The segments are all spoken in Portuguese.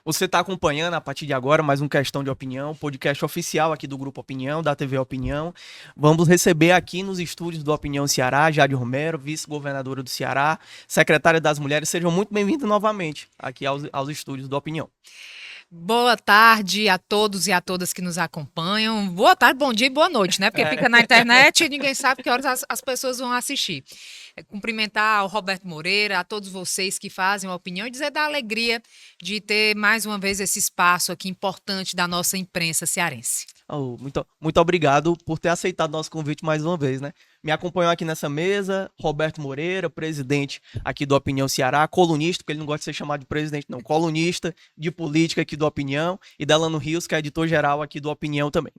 Você está acompanhando a partir de agora mais um Questão de Opinião, podcast oficial aqui do Grupo Opinião, da TV Opinião. Vamos receber aqui nos estúdios do Opinião Ceará, Jade Romero, vice-governadora do Ceará, secretária das Mulheres. Sejam muito bem-vindos novamente aqui aos estúdios do Opinião. Boa tarde a todos e a todas que nos acompanham. Boa tarde, bom dia e boa noite, né? Porque fica na internet e ninguém sabe que horas as pessoas vão assistir. Cumprimentar o Roberto Moreira, a todos vocês que fazem a opinião e dizer da alegria de ter mais uma vez esse espaço aqui importante da nossa imprensa cearense. Muito obrigado por ter aceitado nosso convite mais uma vez, né? Me acompanhou aqui nessa mesa, Roberto Moreira, presidente aqui do Opinião Ceará, colunista, porque ele não gosta de ser chamado de presidente, não, colunista de política aqui do Opinião, e Delano Rios, que é editor-geral aqui do Opinião também.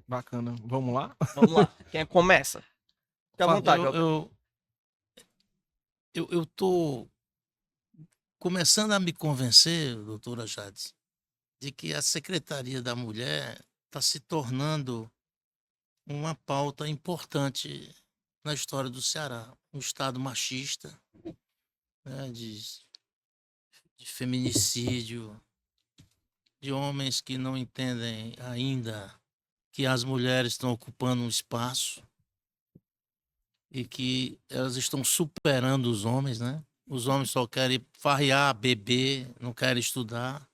Bacana. Vamos lá? Vamos lá. Quem começa? Fique à vontade, eu tô começando a me convencer, doutora Jades, de que a Secretaria da Mulher está se tornando uma pauta importante na história do Ceará. Um estado machista, né, de feminicídio, de homens que não entendem ainda que as mulheres estão ocupando um espaço e que elas estão superando os homens, né? Os homens só querem farrear, beber, não querem estudar.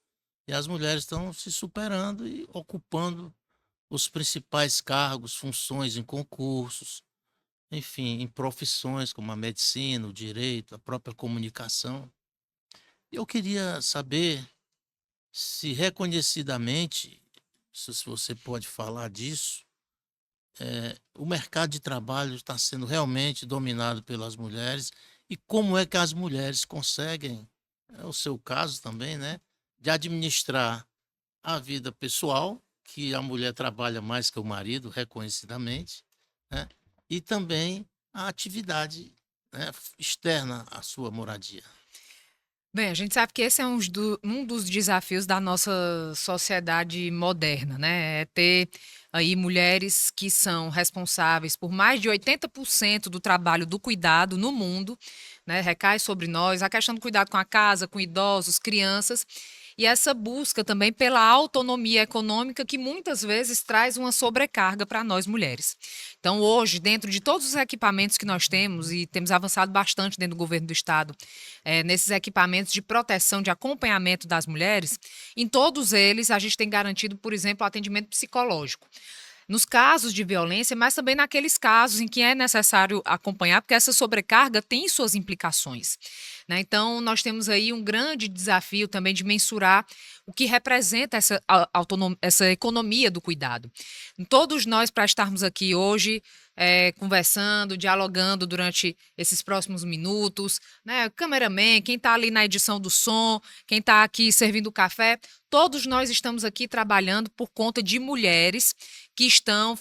E as mulheres estão se superando e ocupando os principais cargos, funções em concursos, enfim, em profissões como a medicina, o direito, a própria comunicação. Eu queria saber se reconhecidamente, se você pode falar disso, o mercado de trabalho está sendo realmente dominado pelas mulheres e como é que as mulheres conseguem, é o seu caso também, né, de administrar a vida pessoal, que a mulher trabalha mais que o marido, reconhecidamente, né, e também a atividade, né, externa à sua moradia. Bem, a gente sabe que esse é um dos desafios da nossa sociedade moderna, né? É ter aí mulheres que são responsáveis por mais de 80% do trabalho do cuidado no mundo, né? Recai sobre nós a questão do cuidado com a casa, com idosos, crianças, e essa busca também pela autonomia econômica que muitas vezes traz uma sobrecarga para nós mulheres. Então, hoje, dentro de todos os equipamentos que nós temos, e temos avançado bastante dentro do governo do Estado, nesses equipamentos de proteção, de acompanhamento das mulheres, em todos eles a gente tem garantido, por exemplo, o atendimento psicológico. Nos casos de violência, mas também naqueles casos em que é necessário acompanhar, porque essa sobrecarga tem suas implicações, né? Então, nós temos aí um grande desafio também de mensurar o que representa essa economia do cuidado. Todos nós, para estarmos aqui hoje, conversando, dialogando durante esses próximos minutos, né? O cameraman, quem está ali na edição do som, quem está aqui servindo o café, todos nós estamos aqui trabalhando por conta de mulheres que estão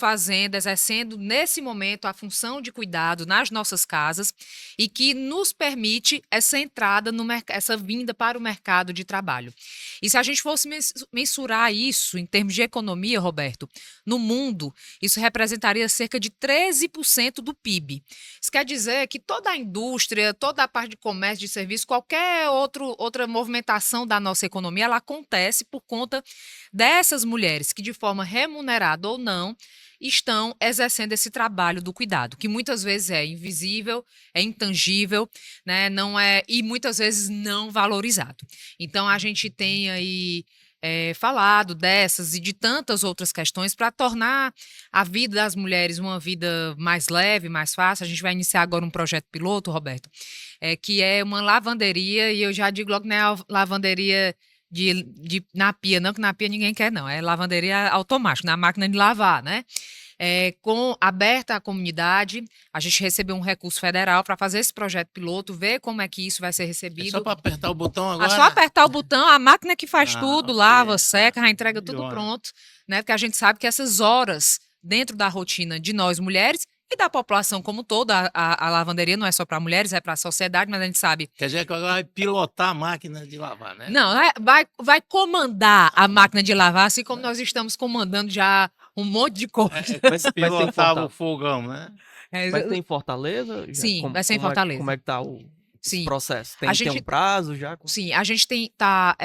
exercendo nesse momento a função de cuidado nas nossas casas e que nos permite essa entrada, essa vinda para o mercado de trabalho. E se a gente fosse mensurar isso em termos de economia, Roberto, no mundo, isso representaria cerca de 13% do PIB. Isso quer dizer que toda a indústria, toda a parte de comércio, de serviço, qualquer outra movimentação da nossa economia, ela acontece por conta dessas mulheres que, de forma remunerada ou não, estão exercendo esse trabalho do cuidado, que muitas vezes é invisível, é intangível, né, não é, e muitas vezes não valorizado. Então, a gente tem aí falado dessas e de tantas outras questões para tornar a vida das mulheres uma vida mais leve, mais fácil. A gente vai iniciar agora um projeto piloto, Roberto, que é uma lavanderia, e eu já digo logo, não é a lavanderia na pia, não, que na pia ninguém quer, não. É lavanderia automática, na máquina de lavar, né? Aberta à comunidade, a gente recebeu um recurso federal para fazer esse projeto piloto, ver como é que isso vai ser recebido. É só para apertar o botão agora? É só apertar o botão, a máquina que faz tudo, ok, lava, seca, já entrega tudo pronto, né? Porque a gente sabe que essas horas dentro da rotina de nós mulheres e da população como toda, a lavanderia não é só para mulheres, é para a sociedade, mas a gente sabe. Quer dizer que agora vai pilotar a máquina de lavar, né? Não, vai comandar a máquina de lavar, assim como nós estamos comandando já um monte de coisa. Pilotar o fogão, né? Vai ser em Fortaleza? Sim, vai ser em Fortaleza. Como é que tá o... esse Sim. processo? A Tem um gente prazo já? Sim, a gente está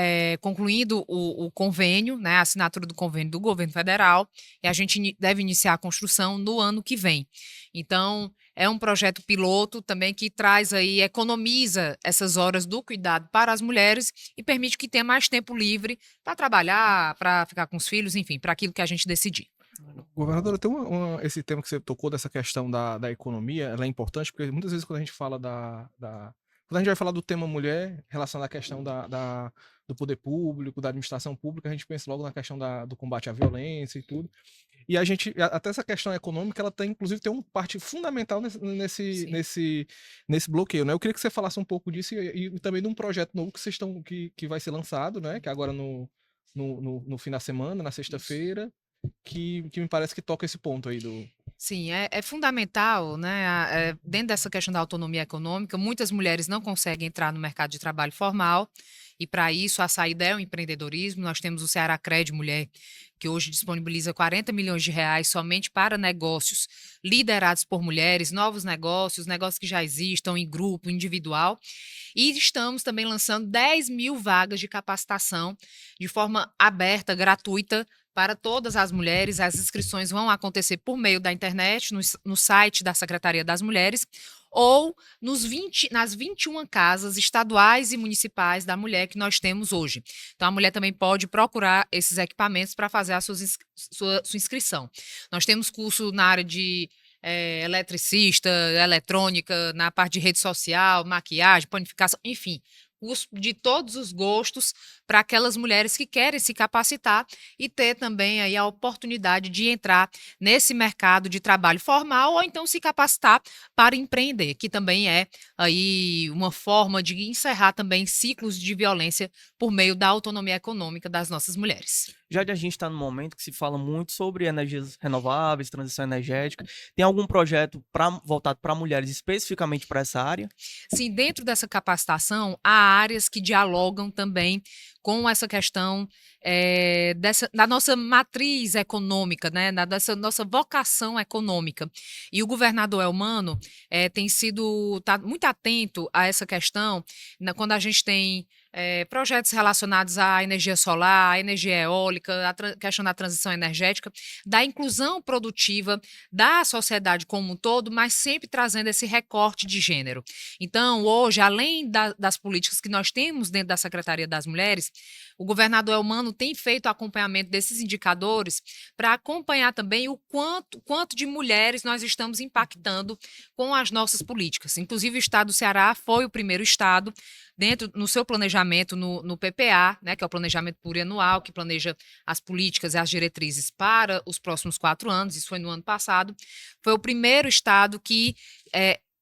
concluindo o convênio, né, a assinatura do convênio do governo federal, e a gente deve iniciar a construção no ano que vem. Então, é um projeto piloto também que traz aí, economiza essas horas do cuidado para as mulheres e permite que tenha mais tempo livre para trabalhar, para ficar com os filhos, enfim, para aquilo que a gente decidir. Governadora, tem esse tema que você tocou dessa questão da economia, ela é importante, porque muitas vezes quando a gente fala quando a gente vai falar do tema mulher, relacionado à questão do poder público, da administração pública, a gente pensa logo na questão do combate à violência e tudo. E até essa questão econômica, ela tem, inclusive, tem uma parte fundamental Sim. nesse bloqueio, né? Eu queria que você falasse um pouco disso e também de um projeto novo que vocês estão, que vai ser lançado, né? Que é agora no fim da semana, na sexta-feira, que me parece que toca esse ponto aí do. Sim, é fundamental, né? Dentro dessa questão da autonomia econômica, muitas mulheres não conseguem entrar no mercado de trabalho formal, e para isso a saída é o empreendedorismo. Nós temos o Ceará Cred Mulher, que hoje disponibiliza 40 milhões de reais somente para negócios liderados por mulheres, novos negócios, negócios que já existam em grupo, individual. E estamos também lançando 10 mil vagas de capacitação de forma aberta, gratuita, para todas as mulheres. As inscrições vão acontecer por meio da internet, no site da Secretaria das Mulheres, ou nas 21 casas estaduais e municipais da mulher que nós temos hoje. Então, a mulher também pode procurar esses equipamentos para fazer a sua inscrição. Nós temos curso na área de eletricista, eletrônica, na parte de rede social, maquiagem, panificação, enfim, curso de todos os gostos para aquelas mulheres que querem se capacitar e ter também aí a oportunidade de entrar nesse mercado de trabalho formal ou então se capacitar para empreender, que também é aí uma forma de encerrar também ciclos de violência por meio da autonomia econômica das nossas mulheres. Já que a gente está num momento que se fala muito sobre energias renováveis, transição energética, tem algum projeto voltado para mulheres especificamente para essa área? Sim, dentro dessa capacitação, há áreas que dialogam também com essa questão da nossa matriz econômica, né, dessa nossa vocação econômica. E o governador Elmano tá muito atento a essa questão, quando a gente tem projetos relacionados à energia solar, à energia eólica, à questão da transição energética, da inclusão produtiva da sociedade como um todo, mas sempre trazendo esse recorte de gênero. Então, hoje, além das políticas que nós temos dentro da Secretaria das Mulheres, o governador Elmano tem feito acompanhamento desses indicadores para acompanhar também o quanto de mulheres nós estamos impactando com as nossas políticas. Inclusive, o estado do Ceará foi o primeiro estado no seu planejamento no PPA, né, que é o planejamento plurianual, que planeja as políticas e as diretrizes para os próximos 4 anos, isso foi no ano passado, foi o primeiro estado que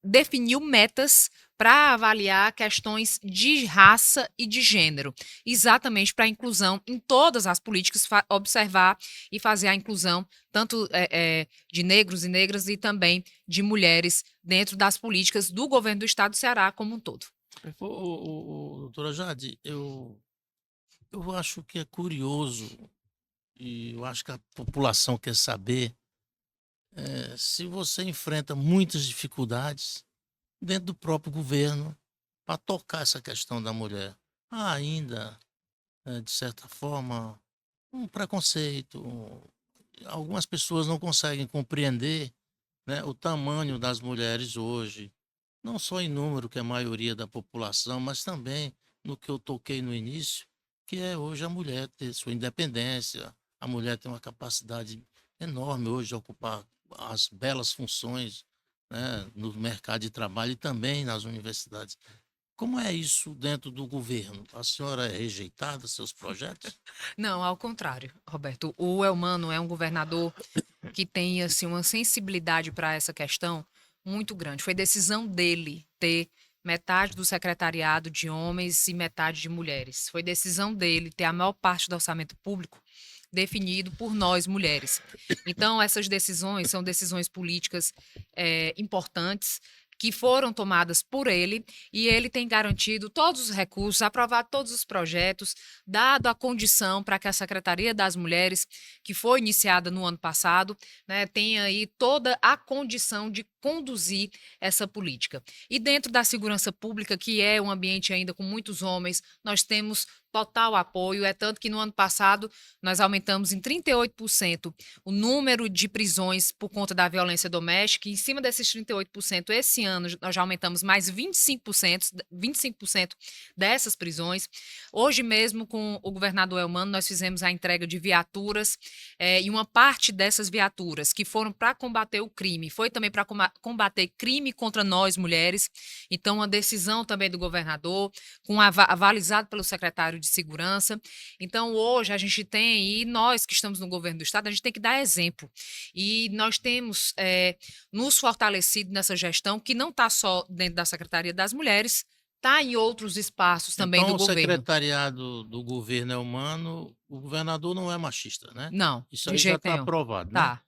definiu metas para avaliar questões de raça e de gênero, exatamente para a inclusão em todas as políticas, observar e fazer a inclusão tanto de negros e negras e também de mulheres dentro das políticas do governo do estado do Ceará como um todo. Doutora Jade, eu acho que é curioso, e eu acho que a população quer saber se você enfrenta muitas dificuldades dentro do próprio governo para tocar essa questão da mulher. Há ainda, de certa forma, um preconceito. Algumas pessoas não conseguem compreender, né, o tamanho das mulheres hoje, não só em número, que é a maioria da população, mas também no que eu toquei no início, que é hoje a mulher ter sua independência, a mulher tem uma capacidade enorme hoje de ocupar as belas funções, né, no mercado de trabalho e também nas universidades. Como é isso dentro do governo? A senhora é rejeitada, seus projetos? Não, ao contrário, Roberto. O Elmano é um governador que tem assim, uma sensibilidade para essa questão muito grande. Foi decisão dele ter metade do secretariado de homens e metade de mulheres. Foi decisão dele ter a maior parte do orçamento público definido por nós, mulheres. Então, essas decisões são decisões políticas importantes que foram tomadas por ele, e ele tem garantido todos os recursos, aprovado todos os projetos, dado a condição para que a Secretaria das Mulheres, que foi iniciada no ano passado, né, tenha aí toda a condição de conduzir essa política. E dentro da segurança pública, que é um ambiente ainda com muitos homens, nós temos total apoio, é tanto que no ano passado nós aumentamos em 38% o número de prisões por conta da violência doméstica, e em cima desses 38%, esse ano nós já aumentamos mais 25% dessas prisões. Hoje mesmo, com o governador Elmano, nós fizemos a entrega de viaturas, e uma parte dessas viaturas que foram para combater o crime, foi também para combater crime contra nós, mulheres. Então, uma decisão também do governador, avalizado pelo secretário de Segurança. Então, hoje a gente tem, e nós que estamos no governo do Estado, a gente tem que dar exemplo. E nós temos nos fortalecido nessa gestão, que não está só dentro da Secretaria das Mulheres, está em outros espaços também Então, do o governo. secretariado do governo é humano, o governador não é machista, né? Não, Isso de aí já jeito está nenhum. aprovado, né? Tá.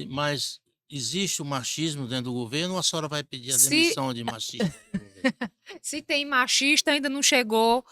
Mas existe o machismo dentro do governo ou a senhora vai pedir a Se- demissão de machista? do governo? Se tem machista, ainda não chegou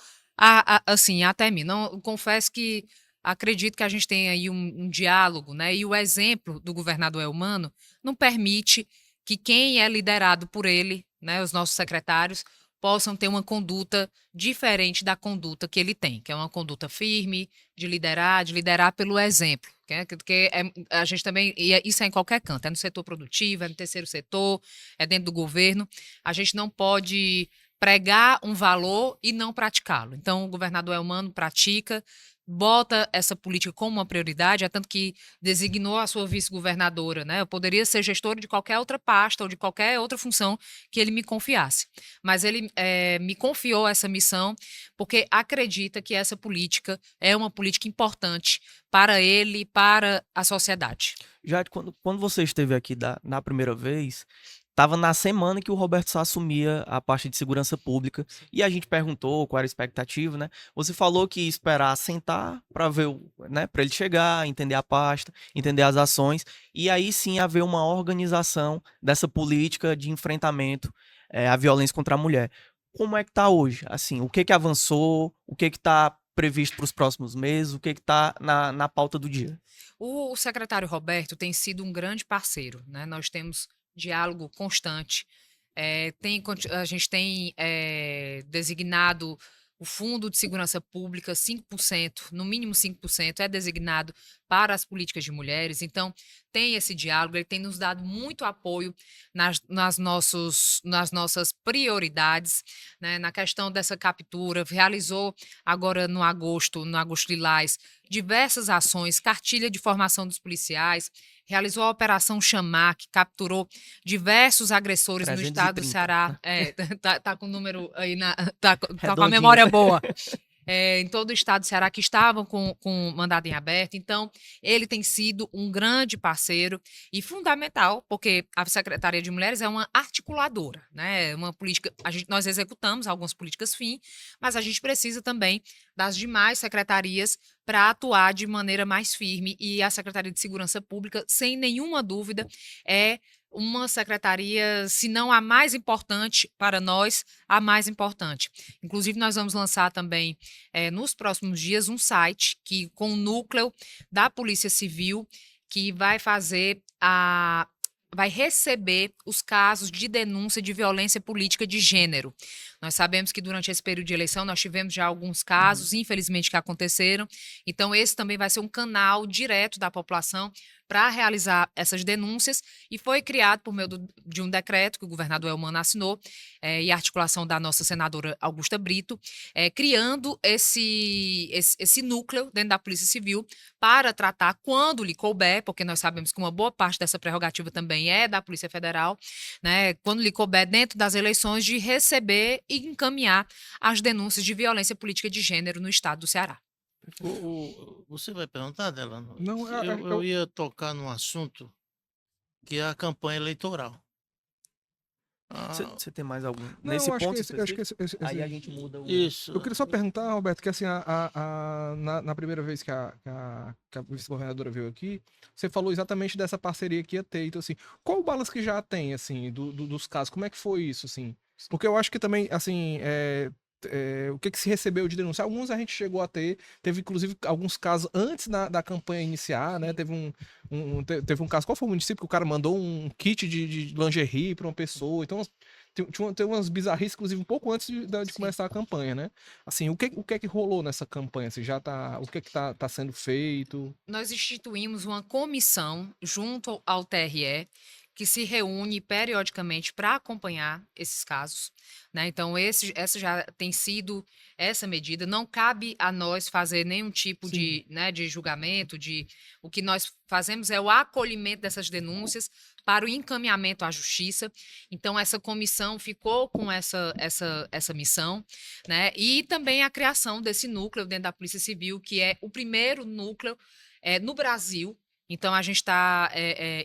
assim, até mim. Não, confesso que acredito que a gente tem aí um diálogo, né? E o exemplo do governador Elmano não permite que quem é liderado por ele, né, os nossos secretários, possam ter uma conduta diferente da conduta que ele tem, que é uma conduta firme, de liderar pelo exemplo. Porque a gente também, isso é em qualquer canto, é no setor produtivo, é no terceiro setor, é dentro do governo. A gente não pode pregar um valor e não praticá-lo. Então, o governador Elmano pratica, bota essa política como uma prioridade, é tanto que designou a sua vice-governadora, né? Eu poderia ser gestora de qualquer outra pasta ou de qualquer outra função que ele me confiasse. Mas ele me confiou essa missão porque acredita que essa política é uma política importante para ele e para a sociedade. Jade, quando você esteve aqui na primeira vez, estava na semana que o Roberto Sá assumia a parte de segurança pública e a gente perguntou qual era a expectativa, né? Você falou que ia esperar sentar para ver, né, para ele chegar, entender a pasta, entender as ações e aí sim haver uma organização dessa política de enfrentamento à violência contra a mulher. Como é que tá hoje? Assim, o que que avançou? O que que tá previsto para os próximos meses? O que que tá na pauta do dia? O secretário Roberto tem sido um grande parceiro, né? Nós temos diálogo constante. A gente tem designado o Fundo de Segurança Pública, 5%, no mínimo 5%, é designado para as políticas de mulheres. Então, tem esse diálogo, ele tem nos dado muito apoio nas nossas prioridades, né, na questão dessa captura. Realizou agora no Agosto Lilás, diversas ações, cartilha de formação dos policiais, realizou a Operação Chamar, que capturou diversos agressores no estado do 330, Ceará. Tá com o número aí, tá com a Redondinho. memória boa. Em todo o estado do Ceará que estavam com mandado em aberto. Então, ele tem sido um grande parceiro e fundamental, porque a Secretaria de Mulheres é uma articuladora, né? Uma política, nós executamos algumas políticas fim, mas a gente precisa também das demais secretarias para atuar de maneira mais firme, e a Secretaria de Segurança Pública, sem nenhuma dúvida, é uma secretaria, se não a mais importante para nós, a mais importante. Inclusive, nós vamos lançar também, nos próximos dias, um site com o núcleo da Polícia Civil, que vai receber os casos de denúncia de violência política de gênero. Nós sabemos que durante esse período de eleição nós tivemos já alguns casos, infelizmente, que aconteceram. Então, esse também vai ser um canal direto da população para realizar essas denúncias, e foi criado por meio de um decreto que o governador Elmano assinou, e a articulação da nossa senadora Augusta Brito, criando esse núcleo dentro da Polícia Civil para tratar, quando lhe couber, porque nós sabemos que uma boa parte dessa prerrogativa também é da Polícia Federal, né, quando lhe couber dentro das eleições, de receber e encaminhar as denúncias de violência política de gênero no estado do Ceará. Você vai perguntar, Delano? Não, Eu ia tocar num assunto que é a campanha eleitoral. Você tem mais algum? Não, Nesse acho ponto que acho que aí a gente muda o... Isso. Eu queria só perguntar, Roberto, que assim, na primeira vez que a vice-governadora veio aqui, você falou exatamente dessa parceria que ia ter. Então, assim, qual o balanço que já tem, assim, dos casos? Como é que foi isso, assim? Porque eu acho que também, assim, o que se recebeu de denúncia? Alguns a gente chegou a teve inclusive alguns casos antes da campanha iniciar, né? Teve um caso, qual foi o município que o cara mandou um kit de lingerie para uma pessoa? Então, tem umas bizarrices, inclusive, um pouco antes de começar a campanha, né? Assim, o que é que rolou nessa campanha? Assim, o que é que tá sendo feito? Nós instituímos uma comissão junto ao TRE que se reúne periodicamente para acompanhar esses casos, né? Então, essa já tem sido essa medida. Não cabe a nós fazer nenhum tipo de, né, de julgamento. O que nós fazemos é o acolhimento dessas denúncias para o encaminhamento à justiça. Então, essa comissão ficou com essa missão, né? E também a criação desse núcleo dentro da Polícia Civil, que é o primeiro núcleo no Brasil. Então, a gente está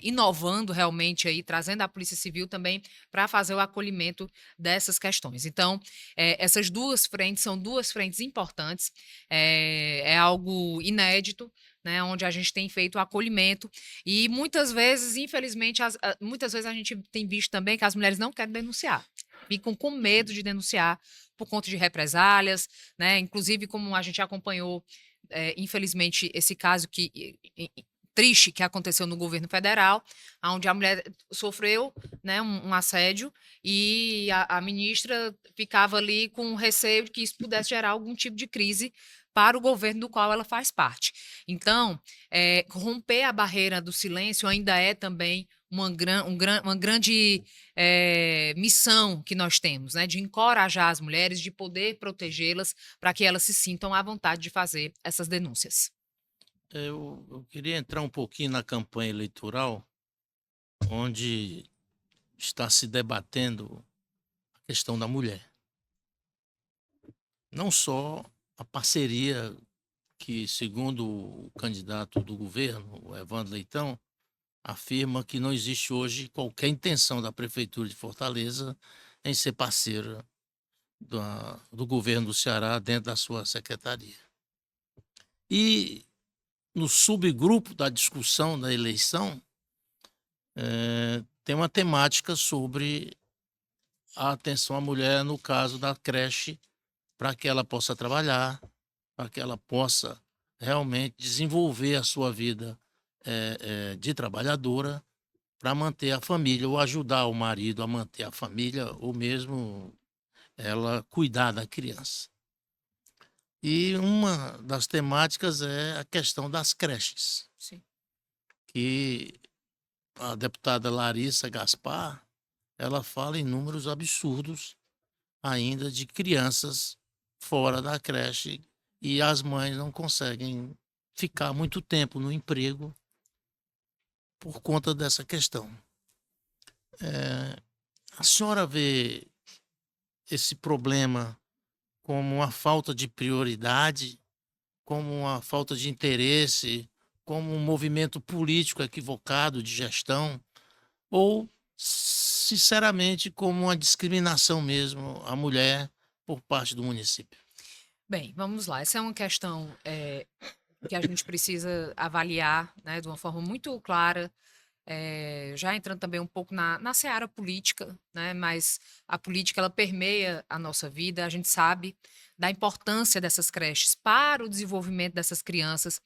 inovando realmente aí, trazendo a Polícia Civil também para fazer o acolhimento dessas questões. Então, essas duas frentes são duas frentes importantes, é algo inédito, né, onde a gente tem feito o acolhimento e muitas vezes, infelizmente, muitas vezes a gente tem visto também que as mulheres não querem denunciar, ficam com medo de denunciar por conta de represálias, né, inclusive como a gente acompanhou, infelizmente, esse caso triste que aconteceu no governo federal, onde a mulher sofreu, né, um assédio e a ministra ficava ali com receio de que isso pudesse gerar algum tipo de crise para o governo do qual ela faz parte. Então, romper a barreira do silêncio ainda é também uma grande missão que nós temos, né, de encorajar as mulheres, de poder protegê-las para que elas se sintam à vontade de fazer essas denúncias. Eu queria entrar um pouquinho na campanha eleitoral, onde está se debatendo a questão da mulher. Não só a parceria que, segundo o candidato do governo, o Evandro Leitão, afirma que não existe hoje qualquer intenção da Prefeitura de Fortaleza em ser parceira do governo do Ceará dentro da sua secretaria. E no subgrupo da discussão da eleição, tem uma temática sobre a atenção à mulher no caso da creche, para que ela possa trabalhar, para que ela possa realmente desenvolver a sua vida de trabalhadora, para manter a família, ou ajudar o marido a manter a família, ou mesmo ela cuidar da criança. E uma das temáticas é a questão das creches. Sim. Que a deputada Larissa Gaspar, ela fala em números absurdos ainda de crianças fora da creche e as mães não conseguem ficar muito tempo no emprego por conta dessa questão. A senhora vê esse problema como uma falta de prioridade, como uma falta de interesse, como um movimento político equivocado de gestão, ou, sinceramente, como uma discriminação mesmo à mulher por parte do município? Bem, vamos lá. Essa é uma questão que a gente precisa avaliar, né, de uma forma muito clara, já entrando também um pouco na seara política, né, mas a política ela permeia a nossa vida, a gente sabe da importância dessas creches para o desenvolvimento dessas crianças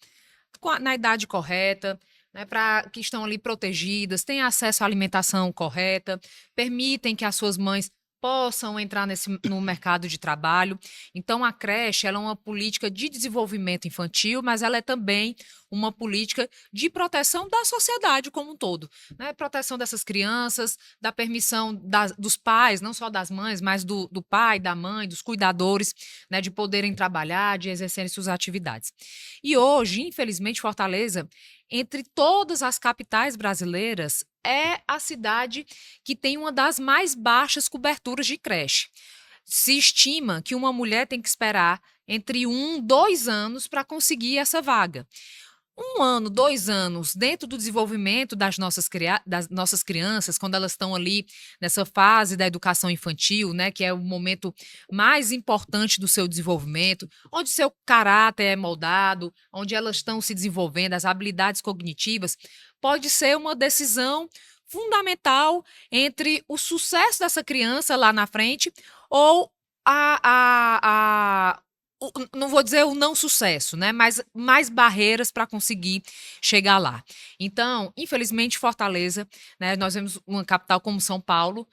na idade correta, né, para que estão ali protegidas, têm acesso à alimentação correta, permitem que as suas mães possam entrar no mercado de trabalho. Então, a creche ela é uma política de desenvolvimento infantil, mas ela é também uma política de proteção da sociedade como um todo, né? Proteção dessas crianças, da permissão dos pais, não só das mães, mas do pai, da mãe, dos cuidadores, né? De poderem trabalhar, de exercerem suas atividades. E hoje, infelizmente, Fortaleza, entre todas as capitais brasileiras, é a cidade que tem uma das mais baixas coberturas de creche. Se estima que uma mulher tem que esperar entre 1 e 2 anos para conseguir essa vaga. 1 ano, 2 anos dentro do desenvolvimento das nossas crianças, quando elas estão ali nessa fase da educação infantil, né, que é o momento mais importante do seu desenvolvimento, onde seu caráter é moldado, onde elas estão se desenvolvendo, as habilidades cognitivas, pode ser uma decisão fundamental entre o sucesso dessa criança lá na frente ou não vou dizer o não sucesso, né? Mas mais barreiras para conseguir chegar lá. Então, infelizmente, Fortaleza, né? Nós vemos uma capital como São Paulo,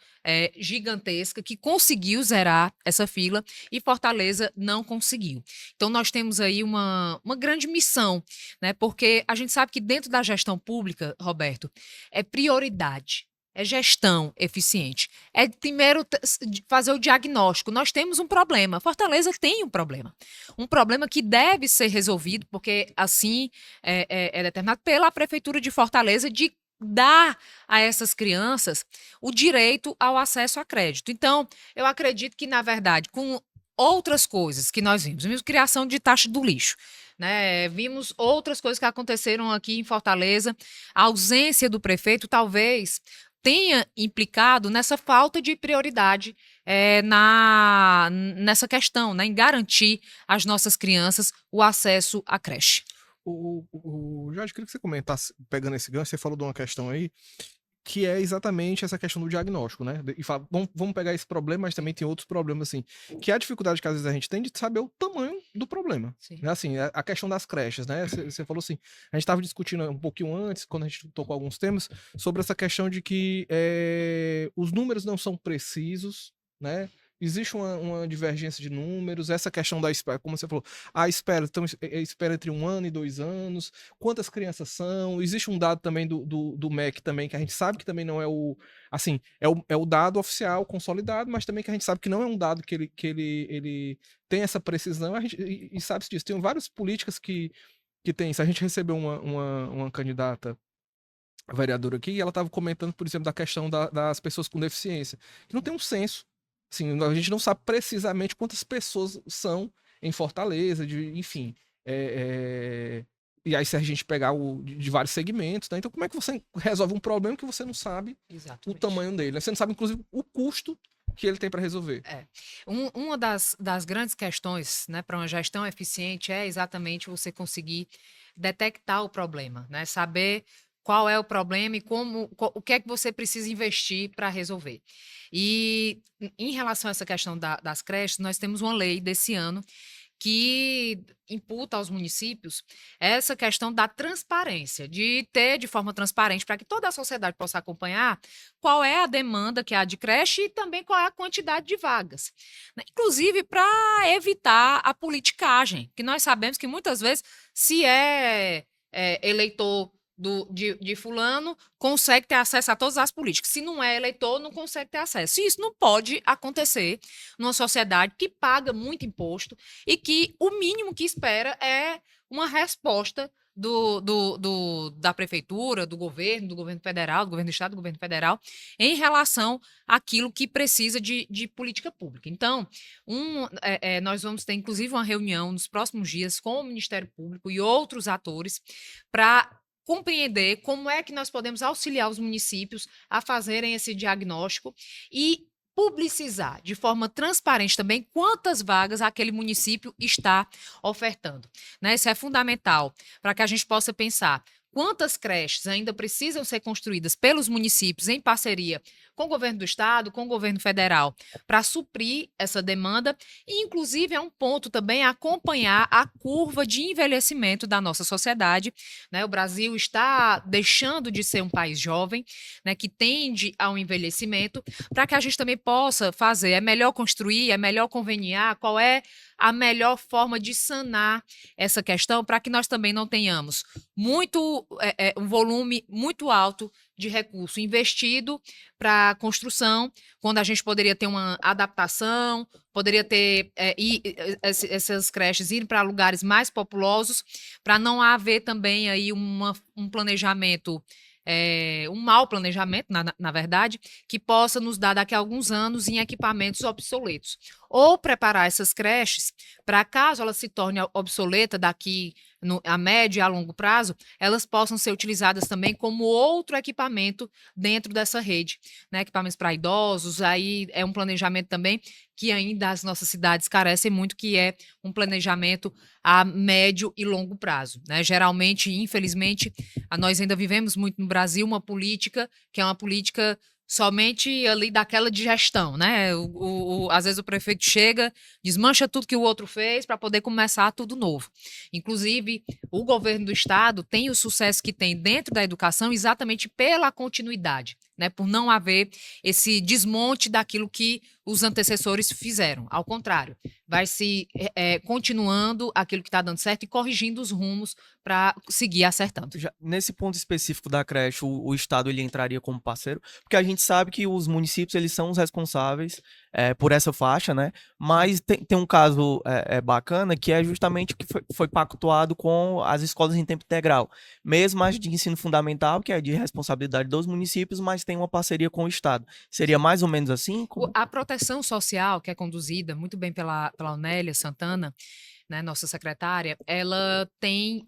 gigantesca, que conseguiu zerar essa fila e Fortaleza não conseguiu. Então, nós temos aí uma grande missão, né? Porque a gente sabe que dentro da gestão pública, Roberto, é prioridade. É gestão eficiente. É primeiro fazer o diagnóstico. Nós temos um problema. Fortaleza tem um problema. Um problema que deve ser resolvido, porque assim é determinado pela Prefeitura de Fortaleza de dar a essas crianças o direito ao acesso a crédito. Então, eu acredito que, na verdade, com outras coisas que nós vimos criação de taxa do lixo, né? Vimos outras coisas que aconteceram aqui em Fortaleza, a ausência do prefeito talvez tenha implicado nessa falta de prioridade nessa questão, né, em garantir às nossas crianças o acesso à creche. Jorge, queria que você comentasse, pegando esse gancho, você falou de uma questão aí, que é exatamente essa questão do diagnóstico, né? E fala, vamos pegar esse problema, mas também tem outros problemas, assim, que é a dificuldade que às vezes a gente tem de saber o tamanho do problema. Sim. Né? Assim, a questão das creches, né? Você falou assim, a gente estava discutindo um pouquinho antes, quando a gente tocou alguns temas, sobre essa questão de que os números não são precisos, né? Existe uma divergência de números, essa questão da espera, como você falou, a espera, então, espera entre 1 ano e 2 anos, quantas crianças são, existe um dado também do MEC também, que a gente sabe que também não é assim, é o dado oficial, consolidado, mas também que a gente sabe que não é um dado que ele tem essa precisão, e sabe-se disso, tem várias políticas que tem, se a gente recebeu uma candidata vereadora aqui, e ela estava comentando, por exemplo, da questão das pessoas com deficiência, que não tem um censo. Assim, a gente não sabe precisamente quantas pessoas são em Fortaleza, enfim. E aí, se a gente pegar de vários segmentos, né? Então, como é que você resolve um problema que você não sabe o tamanho dele? Né? Você não sabe, inclusive, o custo que ele tem para resolver. Uma das grandes questões, né, para uma gestão eficiente é exatamente você conseguir detectar o problema, né? Saber qual é o problema e o que é que você precisa investir para resolver. E em relação a essa questão das creches, nós temos uma lei desse ano que imputa aos municípios essa questão da transparência, de ter de forma transparente para que toda a sociedade possa acompanhar qual é a demanda que há de creche e também qual é a quantidade de vagas. Inclusive para evitar a politicagem, que nós sabemos que muitas vezes se eleitor de fulano, consegue ter acesso a todas as políticas. Se não é eleitor, não consegue ter acesso. E isso não pode acontecer numa sociedade que paga muito imposto e que o mínimo que espera é uma resposta da prefeitura, do governo federal, do governo do estado, do governo federal, em relação àquilo que precisa de política pública. Então, nós vamos ter, inclusive, uma reunião nos próximos dias com o Ministério Público e outros atores para compreender como é que nós podemos auxiliar os municípios a fazerem esse diagnóstico e publicizar de forma transparente também quantas vagas aquele município está ofertando. Né? Isso é fundamental para que a gente possa pensar quantas creches ainda precisam ser construídas pelos municípios em parceria com o governo do estado, com o governo federal, para suprir essa demanda e, inclusive, é um ponto também acompanhar a curva de envelhecimento da nossa sociedade. Né? O Brasil está deixando de ser um país jovem, né, que tende ao envelhecimento, para que a gente também possa fazer, é melhor construir, é melhor conveniar, qual é a melhor forma de sanar essa questão para que nós também não tenhamos um volume muito alto de recurso investido para a construção, quando a gente poderia ter uma adaptação, poderia ter essas creches ir para lugares mais populosos, para não haver também aí um planejamento, um mau planejamento, na verdade, que possa nos dar daqui a alguns anos em equipamentos obsoletos. Ou preparar essas creches para, caso elas se tornem obsoletas daqui a médio e a longo prazo, elas possam ser utilizadas também como outro equipamento dentro dessa rede. Né? Equipamentos para idosos, aí é um planejamento também que ainda as nossas cidades carecem muito, que é um planejamento a médio e longo prazo. Né? Geralmente, infelizmente, nós ainda vivemos muito no Brasil uma política que é uma política somente ali daquela digestão, né? Às vezes o prefeito chega, desmancha tudo que o outro fez para poder começar tudo novo. Inclusive, o governo do estado tem o sucesso que tem dentro da educação exatamente pela continuidade, né? Por não haver esse desmonte daquilo que os antecessores fizeram. Ao contrário, vai se continuando aquilo que está dando certo e corrigindo os rumos para seguir acertando. Nesse ponto específico da creche, o Estado ele entraria como parceiro, porque a gente sabe que os municípios eles são os responsáveis por essa faixa, né? Mas tem um caso bacana que é justamente o que foi pactuado com as escolas em tempo integral, mesmo as de ensino fundamental, que é de responsabilidade dos municípios, mas tem uma parceria com o Estado. Seria mais ou menos assim? A proteção social, que é conduzida muito bem pela Aunélia Santana, né, nossa secretária, ela tem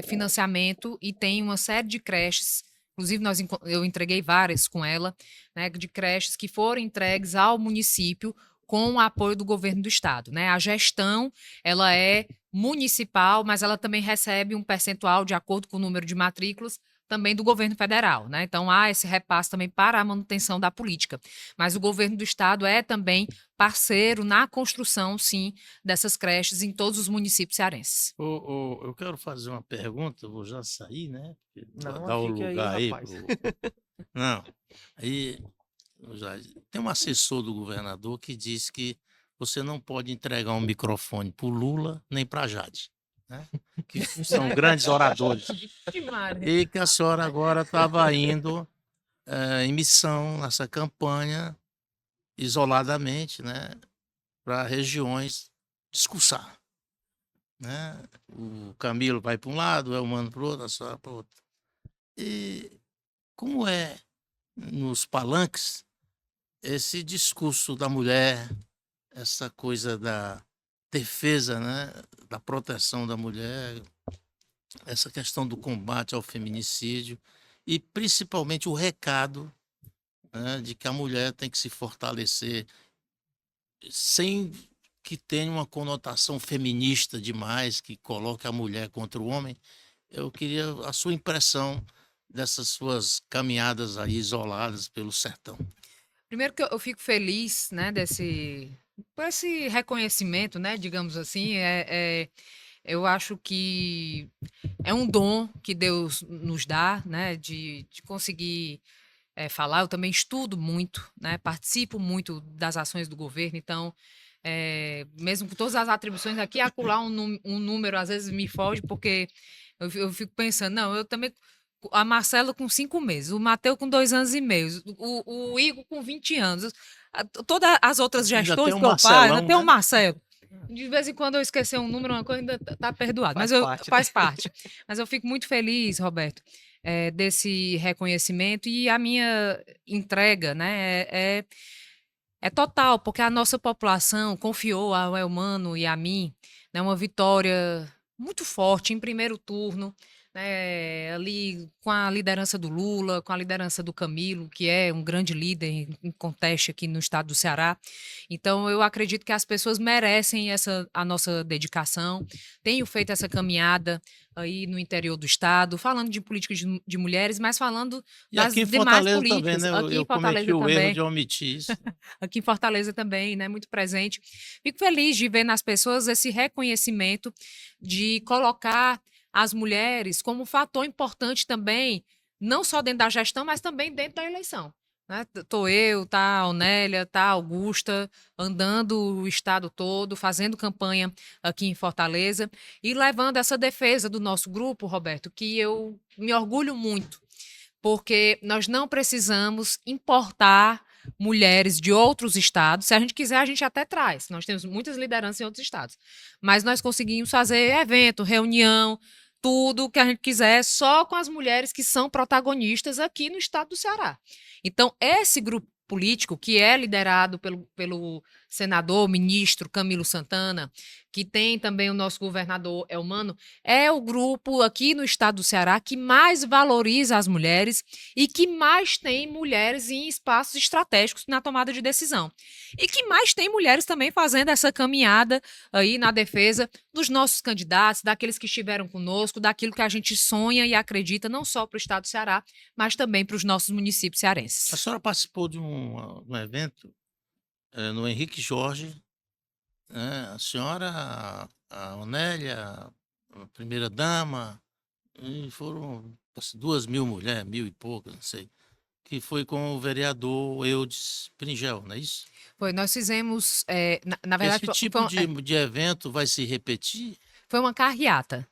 financiamento e tem uma série de creches. Inclusive, eu entreguei várias com ela, né, de creches que foram entregues ao município com o apoio do governo do estado, né? A gestão, ela é municipal, mas ela também recebe um percentual de acordo com o número de matrículas também do governo federal, né? Então há esse repasse também para a manutenção da política. Mas o governo do estado é também parceiro na construção, sim, dessas creches em todos os municípios cearenses. Eu quero fazer uma pergunta, eu vou já sair, né? Não, Dar o fique aí, lugar aí. rapaz. Não, aí tem um assessor do governador que diz que você não pode entregar um microfone para o Lula nem para a Jade, né? Que são grandes oradores. E que a senhora agora estava indo em missão nessa campanha isoladamente, né, para regiões discursar, né? O Camilo vai para um lado, o Elmano para o outro, a senhora para o outro. E como é nos palanques esse discurso da mulher, essa coisa da defesa, né, da proteção da mulher, essa questão do combate ao feminicídio e principalmente o recado, né, de que a mulher tem que se fortalecer sem que tenha uma conotação feminista demais, que coloque a mulher contra o homem. Eu queria a sua impressão dessas suas caminhadas aí isoladas pelo sertão. Primeiro que eu fico feliz, né, por esse reconhecimento, né, digamos assim, eu acho que é um dom que Deus nos dá, né, de conseguir falar. Eu também estudo muito, né, participo muito das ações do governo, então, mesmo com todas as atribuições aqui, acolá um número às vezes me foge, porque eu fico pensando, não, eu também... A Marcela com 5 meses, o Mateus com 2 anos e meio, o Igor com 20 anos. Todas as outras gestões que eu faço, ainda tem o Marcelo. De vez em quando eu esquecer um número, uma coisa ainda tá perdoado. Faz parte. Mas eu fico muito feliz, Roberto, desse reconhecimento, e a minha entrega, né, é total, porque a nossa população confiou ao Elmano e a mim, né, uma vitória muito forte em primeiro turno, né, ali com a liderança do Lula, com a liderança do Camilo, que é um grande líder em conteste aqui no estado do Ceará. Então, eu acredito que as pessoas merecem a nossa dedicação. Tenho feito essa caminhada aí no interior do estado, falando de políticas de mulheres, mas falando das demais políticas. Também, né? Aqui eu em Fortaleza cometi o também. erro de omitir isso. Aqui em Fortaleza também, né? Muito presente. Fico feliz de ver nas pessoas esse reconhecimento de colocar as mulheres como um fator importante também, não só dentro da gestão, mas também dentro da eleição. Né? Tô eu, tá a Aunélia, tá a Augusta, andando o estado todo, fazendo campanha aqui em Fortaleza e levando essa defesa do nosso grupo, Roberto, que eu me orgulho muito, porque nós não precisamos importar mulheres de outros estados. Se a gente quiser, a gente até traz. Nós temos muitas lideranças em outros estados. Mas nós conseguimos fazer evento, reunião, tudo que a gente quiser, só com as mulheres que são protagonistas aqui no estado do Ceará. Então, esse grupo político, que é liderado pelo senador, ministro Camilo Santana, que tem também o nosso governador Elmano, é o grupo aqui no estado do Ceará que mais valoriza as mulheres e que mais tem mulheres em espaços estratégicos na tomada de decisão. E que mais tem mulheres também fazendo essa caminhada aí na defesa dos nossos candidatos, daqueles que estiveram conosco, daquilo que a gente sonha e acredita, não só para o estado do Ceará, mas também para os nossos municípios cearenses. A senhora participou de um evento no Henrique Jorge, né? A senhora, a Onélia, a primeira-dama, e foram 2.000 mulheres, 1.000 e poucas, não sei, que foi com o vereador Eudes Pringel, não é isso? Nós fizemos, na verdade, Esse tipo de evento vai se repetir? Foi uma carreata,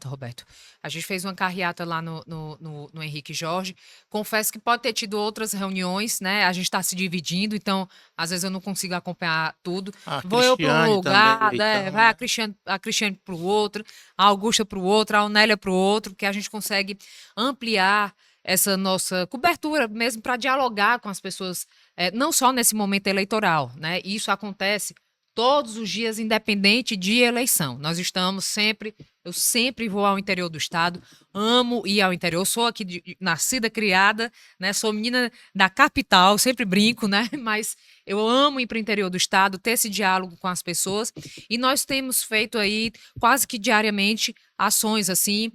Roberto. A gente fez uma carreata lá no Henrique Jorge. Confesso que pode ter tido outras reuniões, né? A gente está se dividindo, então às vezes eu não consigo acompanhar tudo. A Vou eu para um Cristiane lugar, também, né? então, Vai né? a Cristiane para o outro, a Augusta para o outro, a Onélia para o outro, que a gente consegue ampliar essa nossa cobertura mesmo para dialogar com as pessoas, não só nesse momento eleitoral, né? Isso acontece todos os dias, independente de eleição. Nós estamos sempre, eu sempre vou ao interior do estado, amo ir ao interior, sou aqui nascida, criada, né? Sou menina da capital, sempre brinco, né? Mas eu amo ir para o interior do estado, ter esse diálogo com as pessoas, e nós temos feito aí quase que diariamente ações assim.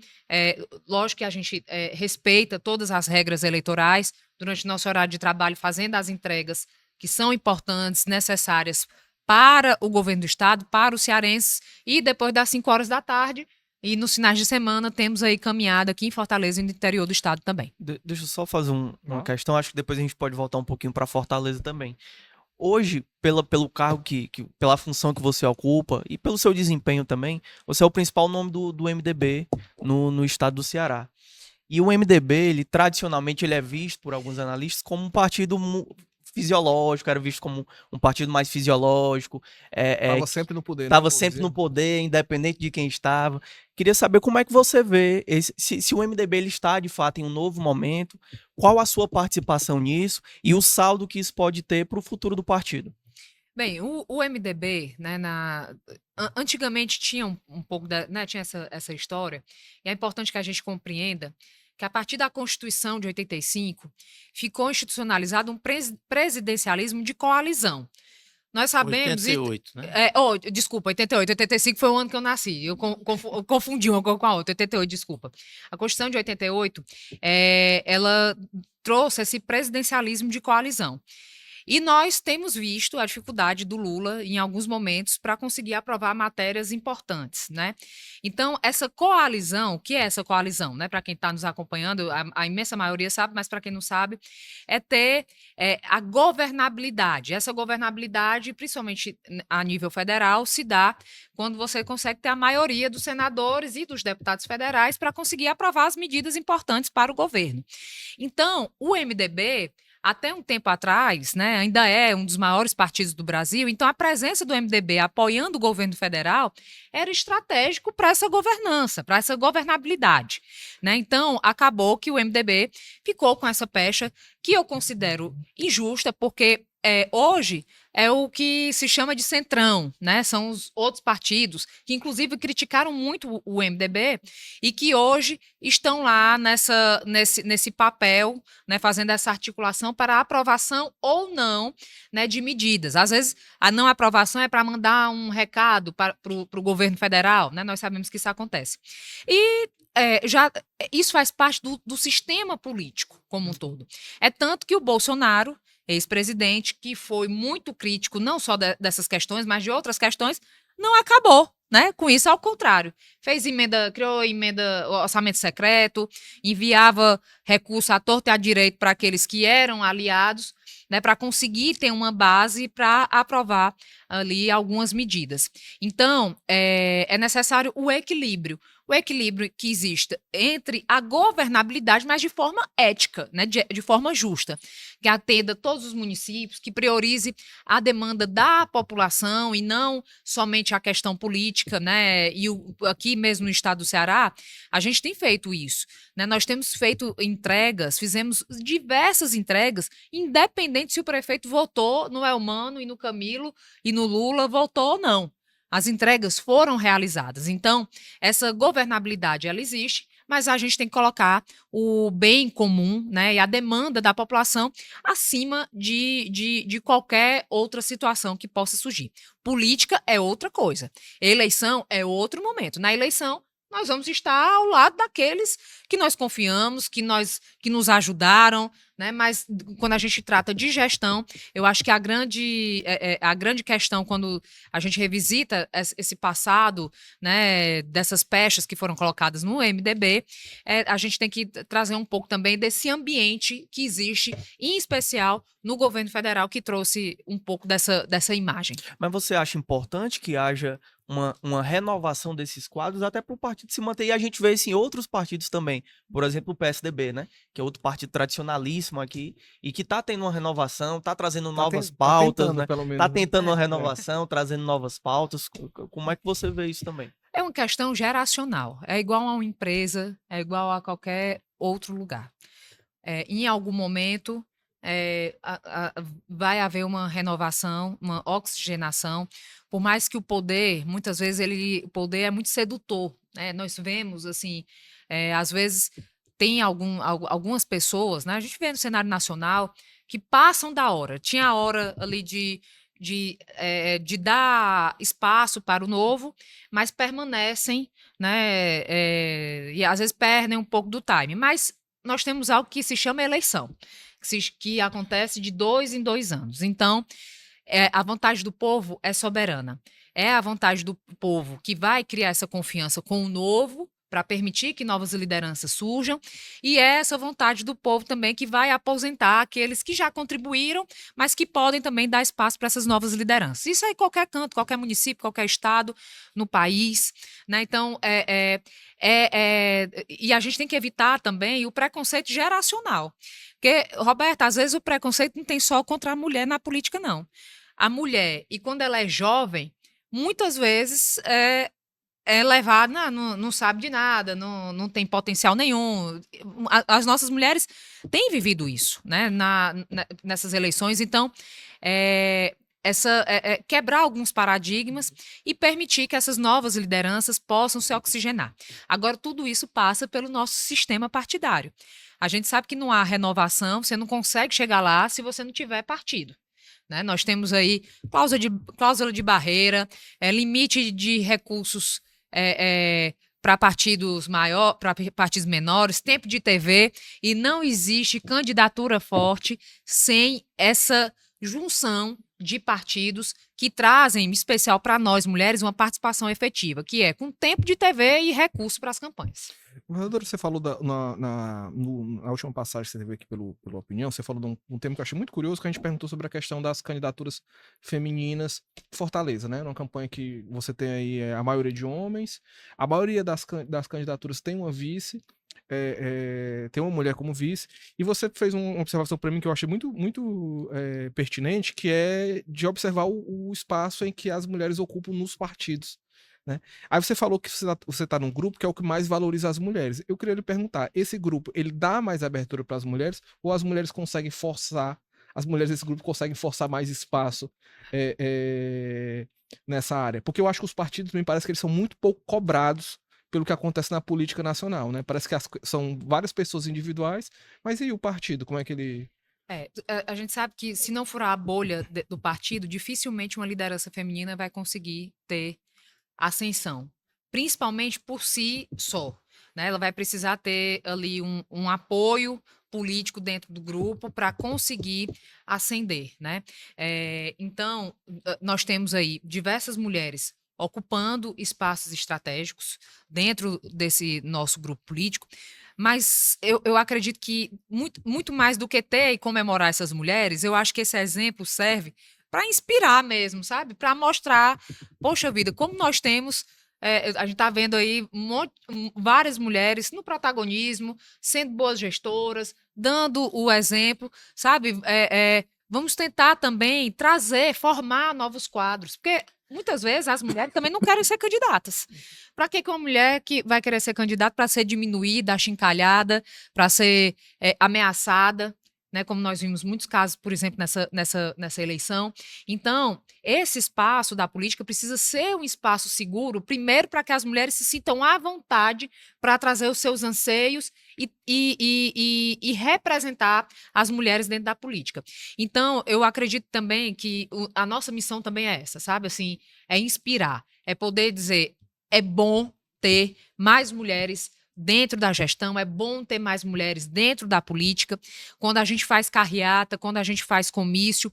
Lógico que a gente respeita todas as regras eleitorais durante nosso horário de trabalho, fazendo as entregas que são importantes, necessárias para o governo do estado, para os cearenses, e depois das 5 horas da tarde e nos finais de semana temos aí caminhada aqui em Fortaleza e no interior do estado também. Deixa eu só fazer uma Ah. questão, acho que depois a gente pode voltar um pouquinho para Fortaleza também. Hoje, pelo cargo pela função que você ocupa e pelo seu desempenho também, você é o principal nome do MDB no estado do Ceará. E o MDB, ele tradicionalmente ele é visto por alguns analistas como um partido fisiológico, era visto como um partido mais fisiológico, Tava sempre no poder, né? estava Vamos sempre dizer. no poder, independente de quem estava. Queria saber como é que você vê se o MDB ele está de fato em um novo momento, qual a sua participação nisso e o saldo que isso pode ter para o futuro do partido. Bem, o MDB, né, antigamente tinha um pouco né, tinha essa história, e é importante que a gente compreenda que a partir da Constituição de 85 ficou institucionalizado um presidencialismo de coalizão. Nós sabemos. 88, né? Desculpa, 88. 85 foi o ano que eu nasci. Eu confundi uma coisa com a outra. 88, desculpa. A Constituição de 88, ela trouxe esse presidencialismo de coalizão. E nós temos visto a dificuldade do Lula, em alguns momentos, para conseguir aprovar matérias importantes, né? Então, essa coalizão, o que é essa coalizão? Né? Para quem está nos acompanhando, a imensa maioria sabe, mas para quem não sabe, é ter a governabilidade. Essa governabilidade, principalmente a nível federal, se dá quando você consegue ter a maioria dos senadores e dos deputados federais para conseguir aprovar as medidas importantes para o governo. Então, o MDB, até um tempo atrás, né, ainda é um dos maiores partidos do Brasil, então a presença do MDB apoiando o governo federal era estratégico para essa governança, para essa governabilidade, né? Então, acabou que o MDB ficou com essa pecha que eu considero injusta, porque hoje é o que se chama de centrão, né? São os outros partidos que, inclusive, criticaram muito o MDB e que hoje estão lá nesse papel, né, fazendo essa articulação para a aprovação ou não, né, de medidas. Às vezes, a não aprovação é para mandar um recado para o governo federal, né? Nós sabemos que isso acontece. E isso faz parte do sistema político como um todo. É tanto que o Bolsonaro, ex-presidente, que foi muito crítico não só dessas questões, mas de outras questões, não acabou, né? Com isso, ao contrário, criou emenda, orçamento secreto, enviava recurso à torta e à direita para aqueles que eram aliados, né, para conseguir ter uma base para aprovar ali algumas medidas. Então, é necessário o equilíbrio. o equilíbrio que existe entre a governabilidade, mas de forma ética, né, de forma justa, que atenda todos os municípios, que priorize a demanda da população e não somente a questão política, né? E aqui mesmo no estado do Ceará, a gente tem feito isso, né? Nós temos feito entregas, fizemos diversas entregas, independente se o prefeito votou no Elmano e no Camilo e no Lula, votou ou não. As entregas foram realizadas. Então, essa governabilidade, ela existe, mas a gente tem que colocar o bem comum, né, e a demanda da população acima de qualquer outra situação que possa surgir. Política é outra coisa. Eleição é outro momento. Na eleição, nós vamos estar ao lado daqueles que nós confiamos, que nos ajudaram, né? Mas quando a gente trata de gestão, eu acho que a grande questão, quando a gente revisita esse passado, né, dessas pechas que foram colocadas no MDB, a gente tem que trazer um pouco também desse ambiente que existe, em especial no governo federal, que trouxe um pouco dessa imagem. Mas você acha importante que haja uma renovação desses quadros até para o partido se manter? E a gente vê isso em outros partidos também. Por exemplo, o PSDB, né? Que é outro partido tradicionalíssimo aqui e que está tendo uma renovação, está trazendo novas pautas, tentando, né? pelo menos, Está né? tentando uma renovação, trazendo novas pautas. Como é que você vê isso também? É uma questão geracional. É igual a uma empresa, é igual a qualquer outro lugar. Em algum momento, vai haver uma renovação, uma oxigenação, por mais que o poder, muitas vezes, o poder é muito sedutor, né? Nós vemos, assim, às vezes tem algumas pessoas, né? A gente vê no cenário nacional, que passam da hora. Tinha a hora ali de dar espaço para o novo, mas permanecem, né? E às vezes perdem um pouco do time. Mas nós temos algo que se chama eleição, que acontece de 2 em 2 anos. Então, a vontade do povo é soberana. É a vontade do povo que vai criar essa confiança com o novo, para permitir que novas lideranças surjam, e é essa vontade do povo também que vai aposentar aqueles que já contribuíram, mas que podem também dar espaço para essas novas lideranças. Isso aí em qualquer canto, qualquer município, qualquer estado, no país, né? Então, e a gente tem que evitar também o preconceito geracional. Porque, Roberta, às vezes o preconceito não tem só contra a mulher na política, não. A mulher, e quando ela é jovem, muitas vezes levada, não sabe de nada, não tem potencial nenhum. As nossas mulheres têm vivido isso, né, nessas eleições. Então, quebrar alguns paradigmas e permitir que essas novas lideranças possam se oxigenar. Agora, tudo isso passa pelo nosso sistema partidário. A gente sabe que não há renovação, você não consegue chegar lá se você não tiver partido. Né? Nós temos aí cláusula de barreira, limite de recursos para partidos menores, tempo de TV, e não existe candidatura forte sem essa junção de partidos que trazem, em especial para nós mulheres, uma participação efetiva, que é com tempo de TV e recursos para as campanhas. Governador, você falou na última passagem que você teve aqui pela opinião, você falou de um tema que eu achei muito curioso, que a gente perguntou sobre a questão das candidaturas femininas em Fortaleza, né? Numa campanha que você tem aí a maioria de homens, a maioria das candidaturas tem uma vice, tem uma mulher como vice, e você fez uma observação para mim que eu achei muito, muito pertinente, que é de observar o espaço em que as mulheres ocupam nos partidos. Né? Aí você falou que você tá num grupo que é o que mais valoriza as mulheres. Eu queria lhe perguntar, esse grupo, ele dá mais abertura para as mulheres ou as mulheres conseguem forçar, as mulheres desse grupo conseguem forçar mais espaço nessa área? Porque eu acho que os partidos, me parece que eles são muito pouco cobrados pelo que acontece na política nacional, né? Parece que são várias pessoas individuais, mas e o partido, como é que ele... A gente sabe que se não furar a bolha do partido, dificilmente uma liderança feminina vai conseguir ter ascensão, principalmente por si só, né? Ela vai precisar ter ali um apoio político dentro do grupo para conseguir ascender, né? Então, nós temos aí diversas mulheres ocupando espaços estratégicos dentro desse nosso grupo político, mas eu acredito que muito mais do que ter e comemorar essas mulheres, eu acho que esse exemplo serve para inspirar mesmo, sabe? Para mostrar, poxa vida, como nós temos a gente está vendo aí várias mulheres no protagonismo, sendo boas gestoras, dando o exemplo, sabe? Vamos tentar também formar novos quadros, porque muitas vezes as mulheres também não querem ser candidatas. Para que uma mulher que vai querer ser candidata para ser diminuída, achincalhada, para ser ameaçada? Né, como nós vimos muitos casos, por exemplo, nessa eleição. Então, esse espaço da política precisa ser um espaço seguro, primeiro para que as mulheres se sintam à vontade para trazer os seus anseios e representar as mulheres dentro da política. Então, eu acredito também que a nossa missão também é essa, sabe? Assim, é inspirar, é poder dizer, é bom ter mais mulheres dentro da gestão, é bom ter mais mulheres dentro da política. Quando a gente faz carreata, quando a gente faz comício,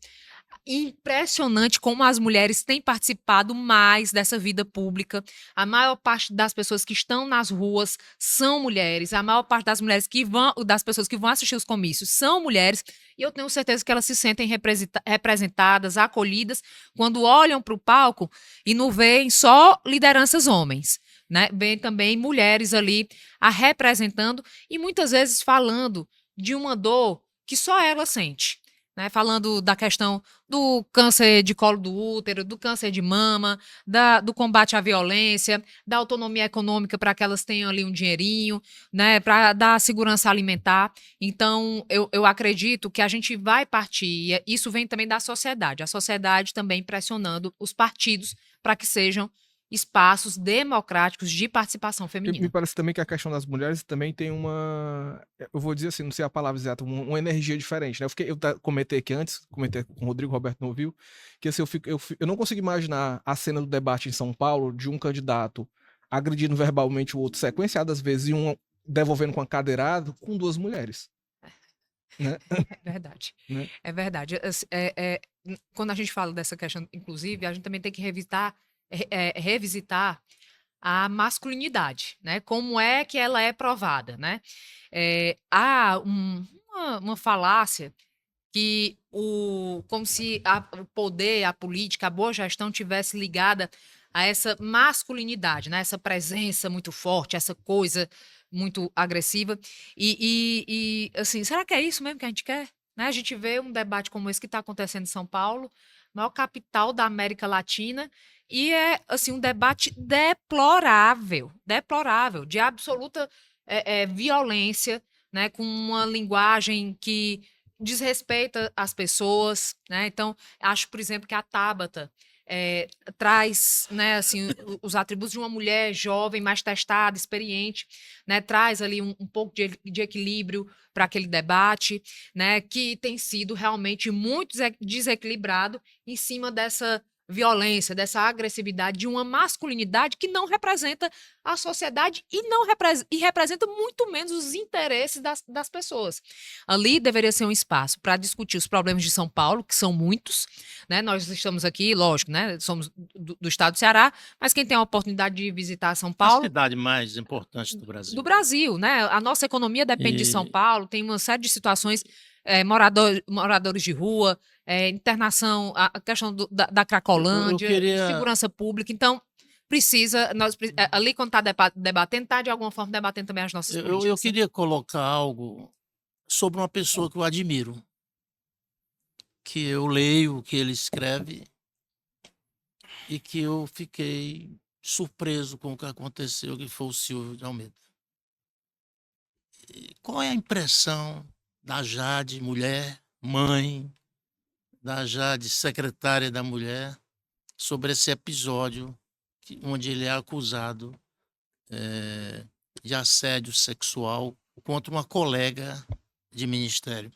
impressionante como as mulheres têm participado mais dessa vida pública. A maior parte das pessoas que estão nas ruas são mulheres, a maior parte das pessoas que vão assistir os comícios são mulheres, e eu tenho certeza que elas se sentem representadas, acolhidas, quando olham para o palco e não veem só lideranças homens, né? Vem também mulheres ali representando e muitas vezes falando de uma dor que só ela sente. Né, falando da questão do câncer de colo do útero, do câncer de mama, do combate à violência, da autonomia econômica para que elas tenham ali um dinheirinho, né, para dar segurança alimentar. Então, eu acredito que a gente vai partir, e isso vem também da sociedade, a sociedade também pressionando os partidos para que sejam espaços democráticos de participação Me feminina. parece também que a questão das mulheres também tem eu vou dizer assim, não sei a palavra exata, uma energia diferente, né? Eu comentei aqui antes, comentei com o Rodrigo, Roberto não ouviu, que assim, eu não consigo imaginar a cena do debate em São Paulo de um candidato agredindo verbalmente o outro sequenciadas vezes e um devolvendo com a cadeirada com duas mulheres. Né? É verdade. Né? É verdade. Quando a gente fala dessa questão, inclusive, a gente também tem que revisitar a masculinidade, né? Como é que ela é provada, né? Há uma falácia que como se o poder, a política, a boa gestão tivesse ligada a essa masculinidade, né? Essa presença muito forte, essa coisa muito agressiva. Assim, será que é isso mesmo que a gente quer? Né? A gente vê um debate como esse que está acontecendo em São Paulo, maior capital da América Latina, e é assim um debate deplorável, de absoluta violência, né? Com uma linguagem que desrespeita as pessoas, né? Então, acho, por exemplo, que a Tabata traz, né, assim, os atributos de uma mulher jovem, mais testada, experiente, né? Traz ali um pouco de equilíbrio para aquele debate, né? Que tem sido realmente muito desequilibrado em cima dessa violência, dessa agressividade, de uma masculinidade que não representa a sociedade e representa muito menos os interesses das pessoas. Ali deveria ser um espaço para discutir os problemas de São Paulo, que são muitos, né? Nós estamos aqui, lógico, né? Somos do estado do Ceará, mas quem tem a oportunidade de visitar São A Paulo, cidade mais importante do Brasil. do Brasil, né? A nossa economia depende de São E Paulo, tem uma série de situações, moradores de rua, internação, a questão da eu Cracolândia, de queria. segurança pública. Então, ali quando está debatendo, está de alguma forma debatendo também as nossas Eu políticas. Né? queria colocar algo sobre uma pessoa que eu admiro, que eu leio o que ele escreve e que eu fiquei surpreso com o que aconteceu, que foi o Silvio de Almeida. E qual é a impressão da Jade, mulher, mãe, da Jade, secretária da mulher, sobre esse episódio onde ele é acusado de assédio sexual contra uma colega de ministério?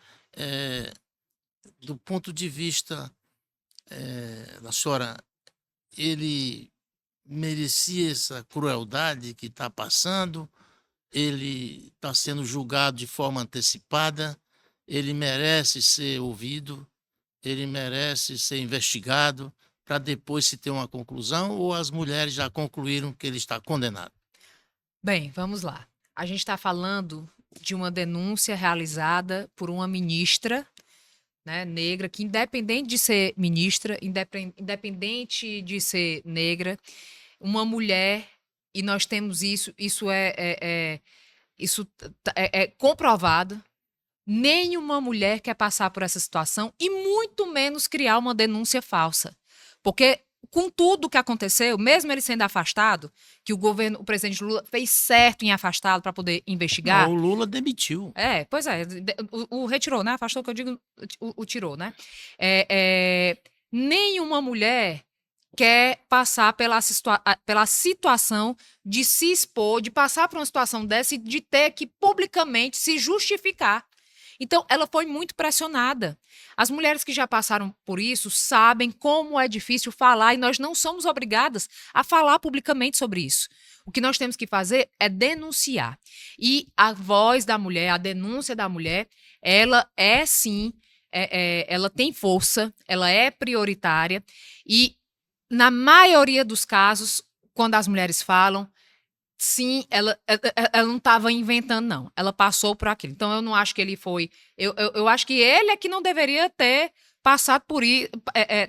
Do ponto de vista da senhora, ele merecia essa crueldade que está passando? Ele está sendo julgado de forma antecipada? Ele merece ser ouvido? Ele merece ser investigado para depois se ter uma conclusão? Ou as mulheres já concluíram que ele está condenado? Bem, vamos lá. A gente está falando de uma denúncia realizada por uma ministra, né, negra, que independente de ser ministra, independente de ser negra, uma mulher e nós temos isso é comprovado. Nenhuma mulher quer passar por essa situação e muito menos criar uma denúncia falsa. Porque com tudo que aconteceu, mesmo ele sendo afastado, que o presidente Lula fez certo em afastá-lo para poder investigar. Não, o Lula demitiu. Pois é, o retirou, né? Afastou, que eu digo, o tirou, né? Nenhuma mulher quer passar pela situação de se expor, de passar por uma situação dessa e de ter que publicamente se justificar. Então, ela foi muito pressionada. As mulheres que já passaram por isso sabem como é difícil falar e nós não somos obrigadas a falar publicamente sobre isso. O que nós temos que fazer é denunciar. E a voz da mulher, a denúncia da mulher, ela é sim, ela tem força, ela é prioritária e, na maioria dos casos, quando as mulheres falam, sim, ela não estava inventando, não. Ela passou por aquilo. Então, eu não acho que ele foi... Eu acho que ele é que não deveria ter passado por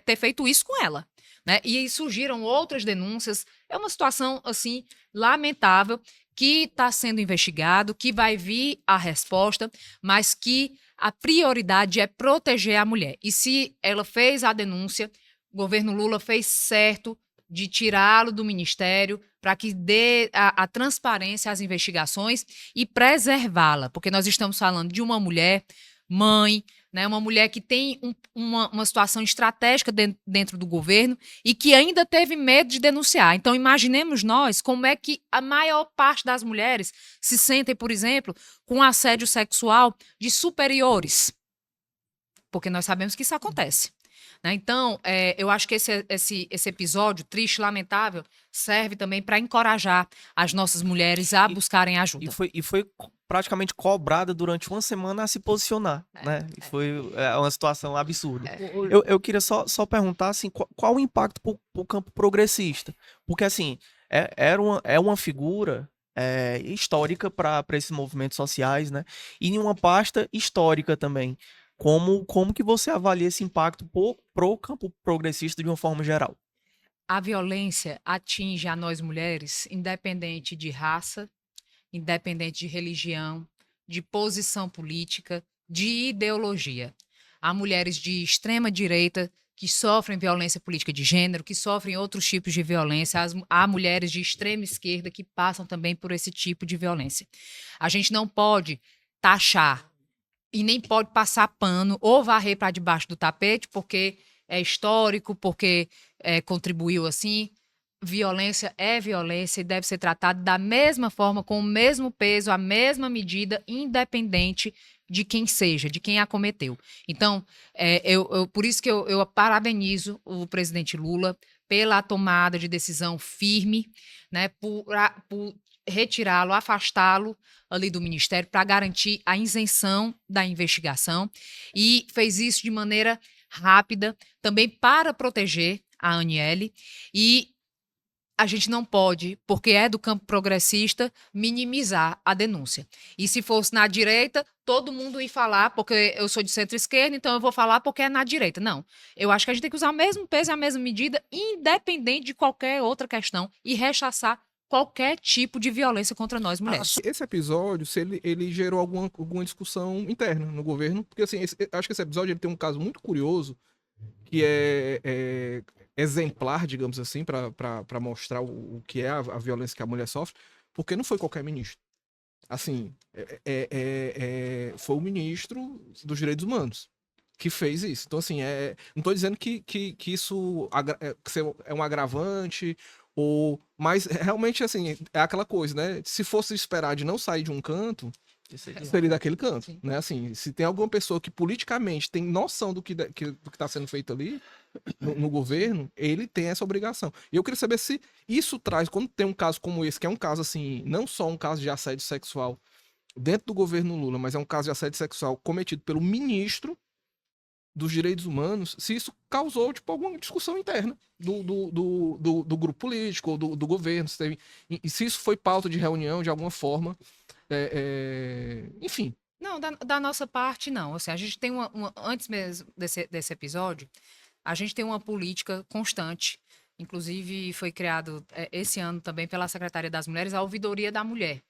ter feito isso com ela. Né? E aí surgiram outras denúncias. É uma situação, assim, lamentável, que está sendo investigado, que vai vir a resposta, mas que a prioridade é proteger a mulher. E se ela fez a denúncia, o governo Lula fez certo de tirá-lo do ministério para que dê a transparência às investigações e preservá-la, porque nós estamos falando de uma mulher, mãe, né, uma mulher que tem uma situação estratégica dentro do governo e que ainda teve medo de denunciar. Então, imaginemos nós como é que a maior parte das mulheres se sentem, por exemplo, com assédio sexual de superiores, porque nós sabemos que isso acontece. Então, eu acho que esse episódio triste, lamentável, serve também para encorajar as nossas mulheres a buscarem ajuda. E foi praticamente cobrada durante uma semana a se posicionar, né? E foi uma situação absurda. Eu queria só perguntar, assim, qual o impacto para o campo progressista? Porque, assim, é uma figura histórica para esses movimentos sociais, né? E em uma pasta histórica também. Como que você avalia esse impacto pro campo progressista de uma forma geral? A violência atinge a nós mulheres, independente de raça, independente de religião, de posição política, de ideologia. Há mulheres de extrema direita que sofrem violência política de gênero, que sofrem outros tipos de violência. Há mulheres de extrema esquerda que passam também por esse tipo de violência. A gente não pode taxar e nem pode passar pano ou varrer para debaixo do tapete porque é histórico, porque contribuiu assim. Violência é violência e deve ser tratada da mesma forma, com o mesmo peso, a mesma medida, independente de quem seja, de quem a cometeu. Então, por isso que eu parabenizo o presidente Lula pela tomada de decisão firme, né, por retirá-lo, afastá-lo ali do ministério para garantir a isenção da investigação e fez isso de maneira rápida, também para proteger a Aniele e a gente não pode, porque é do campo progressista, minimizar a denúncia. E se fosse na direita, todo mundo ia falar, porque eu sou de centro-esquerda, então eu vou falar porque é na direita. Não. Eu acho que a gente tem que usar o mesmo peso e a mesma medida, independente de qualquer outra questão, e rechaçar qualquer tipo de violência contra nós mulheres. Esse episódio, se ele gerou alguma discussão interna no governo, porque assim, acho que esse episódio ele tem um caso muito curioso, que é exemplar, digamos assim, para mostrar o que é a violência que a mulher sofre, porque não foi qualquer ministro. Assim, foi o ministro dos Direitos Humanos que fez isso. Então, assim, não estou dizendo que isso é um agravante, mas realmente, assim, é aquela coisa, né? Se fosse esperar de não sair de um canto, seria daquele canto, sim, né? Assim, se tem alguma pessoa que politicamente tem noção do que está sendo feito ali no governo, ele tem essa obrigação. E eu queria saber se isso traz, quando tem um caso como esse, que é um caso assim, não só um caso de assédio sexual dentro do governo Lula, mas é um caso de assédio sexual cometido pelo ministro dos Direitos Humanos, se isso causou, tipo, alguma discussão interna do grupo político ou do governo, e se isso foi pauta de reunião de alguma forma. Enfim. Não, da nossa parte, não. Assim, a gente tem antes mesmo desse episódio, a gente tem uma política constante inclusive foi criado esse ano também pela Secretaria das Mulheres a Ouvidoria da Mulher,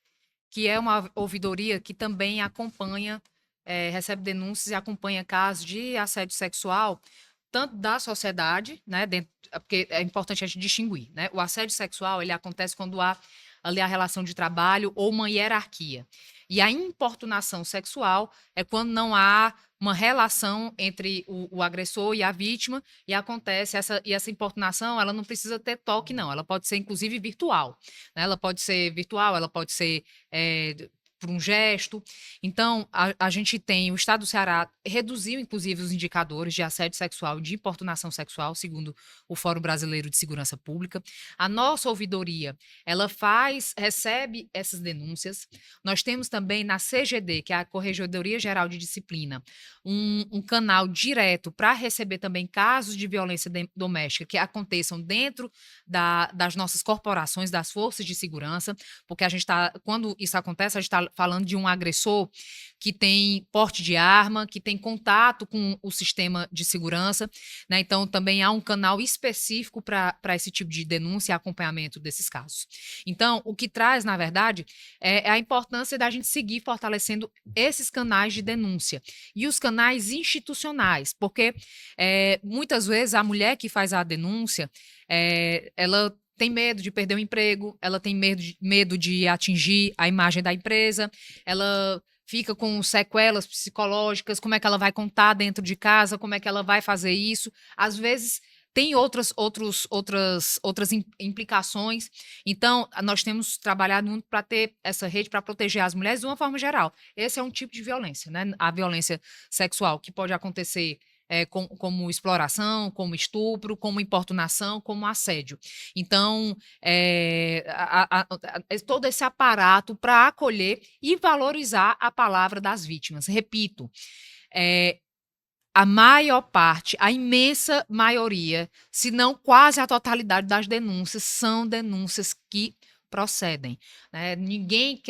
que é uma ouvidoria que também acompanha, recebe denúncias e acompanha casos de assédio sexual, tanto da sociedade, né, porque é importante a gente distinguir, né? O assédio sexual, ele acontece quando há ali a relação de trabalho ou uma hierarquia. E a importunação sexual é quando não há uma relação entre o agressor e a vítima, e acontece essa importunação, ela não precisa ter toque, não. Ela pode ser, inclusive, virtual. Né? Ela pode ser virtual, ela pode ser por um gesto. Então, a gente tem, o Estado do Ceará reduziu, inclusive, os indicadores de assédio sexual e de importunação sexual, segundo o Fórum Brasileiro de Segurança Pública. A nossa ouvidoria, ela recebe essas denúncias. Nós temos também na CGD, que é a Corregedoria Geral de Disciplina, um canal direto para receber também casos de violência doméstica que aconteçam dentro das nossas corporações, das forças de segurança, porque a gente está, quando isso acontece, a gente está falando de um agressor que tem porte de arma, que tem contato com o sistema de segurança, né? Então, também há um canal específico para esse tipo de denúncia e acompanhamento desses casos. Então, o que traz, na verdade, é a importância da gente seguir fortalecendo esses canais de denúncia e os canais institucionais, porque muitas vezes a mulher que faz a denúncia, ela tem medo de perder o emprego, ela tem medo de atingir a imagem da empresa, ela fica com sequelas psicológicas, como é que ela vai contar dentro de casa, como é que ela vai fazer isso. Às vezes tem outras implicações. Então, nós temos trabalhado muito para ter essa rede para proteger as mulheres de uma forma geral. Esse é um tipo de violência, né? A violência sexual, que pode acontecer como exploração, como estupro, como importunação, como assédio. Então, todo esse aparato para acolher e valorizar a palavra das vítimas. Repito, a maior parte, a imensa maioria, se não quase a totalidade das denúncias, são denúncias que procedem. Né?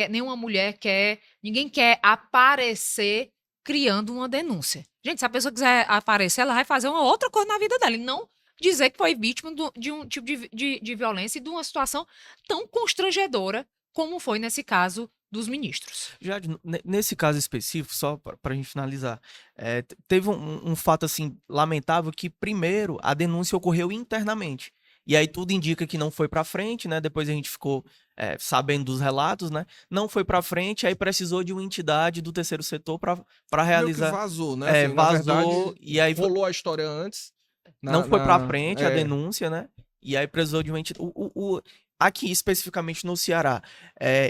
Nenhuma mulher quer, ninguém quer aparecer criando uma denúncia. Gente, se a pessoa quiser aparecer, ela vai fazer uma outra coisa na vida dela, e não dizer que foi vítima de um tipo de violência e de uma situação tão constrangedora como foi nesse caso dos ministros. Jade, nesse caso específico, só para a gente finalizar, teve um fato assim lamentável que, primeiro, a denúncia ocorreu internamente. E aí tudo indica que não foi para frente, né? Depois a gente ficou sabendo dos relatos, né? Não foi para frente, aí precisou de uma entidade do terceiro setor para realizar. Meio que vazou, né? Assim, na vazou, verdade, e aí rolou a história antes. não foi para frente a denúncia, né? E aí precisou de uma entidade. Aqui, especificamente no Ceará,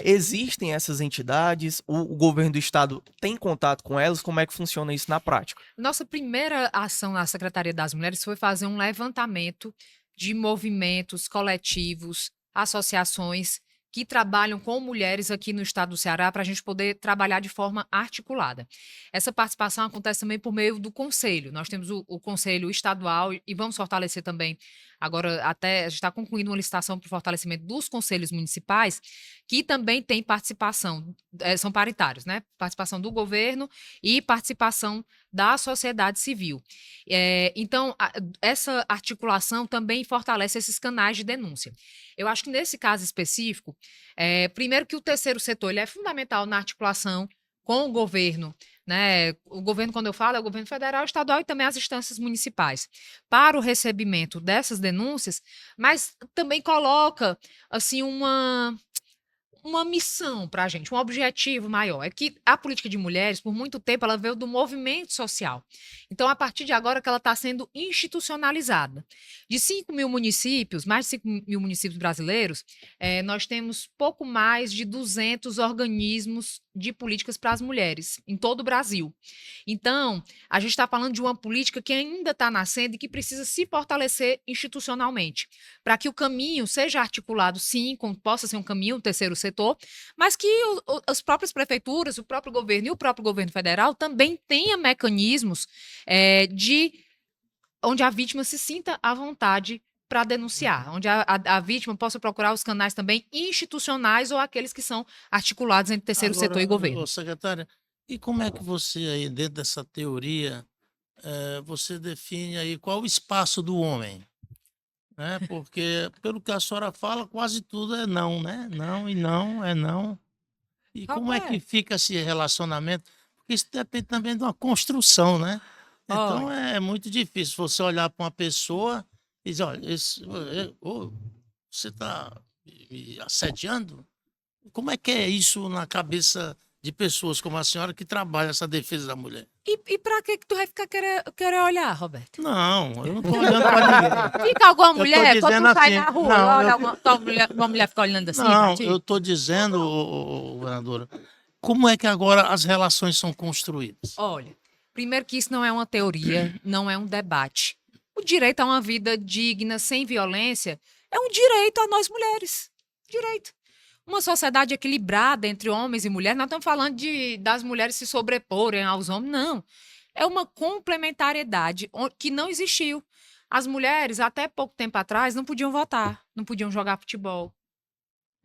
existem essas entidades? O governo do estado tem contato com elas? Como é que funciona isso na prática? Nossa primeira ação na Secretaria das Mulheres foi fazer um levantamento de movimentos coletivos, associações que trabalham com mulheres aqui no estado do Ceará para a gente poder trabalhar de forma articulada. Essa participação acontece também por meio do conselho. Nós temos o conselho estadual e vamos fortalecer também. Agora, até a gente está concluindo uma licitação para o fortalecimento dos conselhos municipais, que também tem participação, são paritários, né? Participação do governo e participação da sociedade civil. Então, essa articulação também fortalece esses canais de denúncia. Eu acho que nesse caso específico, primeiro que o terceiro setor ele é fundamental na articulação com o governo, né? O governo, quando eu falo, é o governo federal, estadual e também as instâncias municipais, para o recebimento dessas denúncias, mas também coloca assim uma missão para a gente, um objetivo maior. É que a política de mulheres, por muito tempo, ela veio do movimento social. Então, a partir de agora que ela está sendo institucionalizada. De 5 mil municípios, mais de 5 mil municípios brasileiros, nós temos pouco mais de 200 organismos de políticas para as mulheres, em todo o Brasil. Então, a gente está falando de uma política que ainda está nascendo e que precisa se fortalecer institucionalmente, para que o caminho seja articulado, sim, possa ser um caminho, um terceiro setor, mas que as próprias prefeituras, o próprio governo e o próprio governo federal também tenham mecanismos onde a vítima se sinta à vontade para denunciar, onde a vítima possa procurar os canais também institucionais ou aqueles que são articulados entre terceiro setor e governo. Secretária, e como é que você aí, dentro dessa teoria, você define aí qual o espaço do homem né? Porque, pelo que a senhora fala, quase tudo é não, né? Não e não, é não. E como é que Roberto, fica esse relacionamento? Porque isso depende também de uma construção, né? Então olha, é muito difícil você olhar para uma pessoa e dizer, olha, você está me assediando? Como é que é isso na cabeça de pessoas como a senhora que trabalha essa defesa da mulher? e pra que tu vai ficar querer olhar, Roberto? Não, eu não estou olhando para ninguém. Fica alguma Eu estou mulher, quando dizendo tu sai assim, na rua, não, olha uma mulher fica olhando assim pra não, eu ti? estou dizendo, governadora, como é que agora as relações são construídas? Olha, primeiro que isso não é uma teoria, não é um debate. O direito a uma vida digna, sem violência, é um direito a nós mulheres. Direito. Uma sociedade equilibrada entre homens e mulheres, nós estamos falando das mulheres se sobreporem aos homens, não. É uma complementariedade que não existiu. As mulheres, até pouco tempo atrás, não podiam votar, não podiam jogar futebol,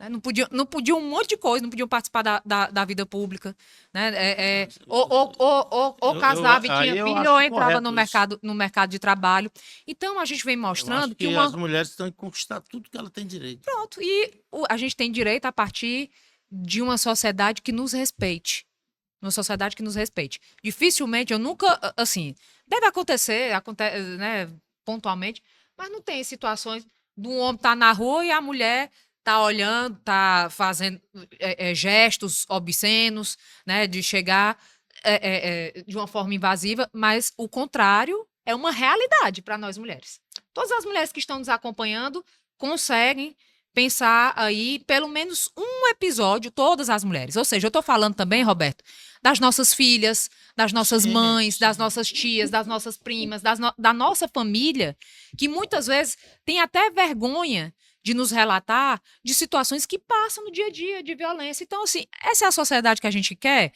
né? Não podiam um monte de coisa, não podiam participar da vida pública. Né? Ou casava e Aí tinha eu filho, ou acho entrava correto isso. no mercado de trabalho. Então, a gente vem Eu acho mostrando que que as mulheres têm que conquistar tudo que ela tem direito. pronto, a gente tem direito a partir de uma sociedade que nos respeite. Uma sociedade que nos respeite. Dificilmente, eu nunca, assim, deve acontecer, né, pontualmente, mas não tem situações do homem estar na rua e a mulher tá olhando, tá fazendo gestos obscenos, né, de chegar de uma forma invasiva, mas o contrário é uma realidade para nós mulheres. Todas as mulheres que estão nos acompanhando conseguem pensar aí pelo menos um episódio, todas as mulheres. Ou seja, eu estou falando também, Roberto, das nossas filhas, das nossas Sim, mães, das sim. nossas tias, das nossas primas, da nossa família, que muitas vezes tem até vergonha de nos relatar de situações que passam no dia a dia de violência. Então, assim, essa é a sociedade que a gente quer.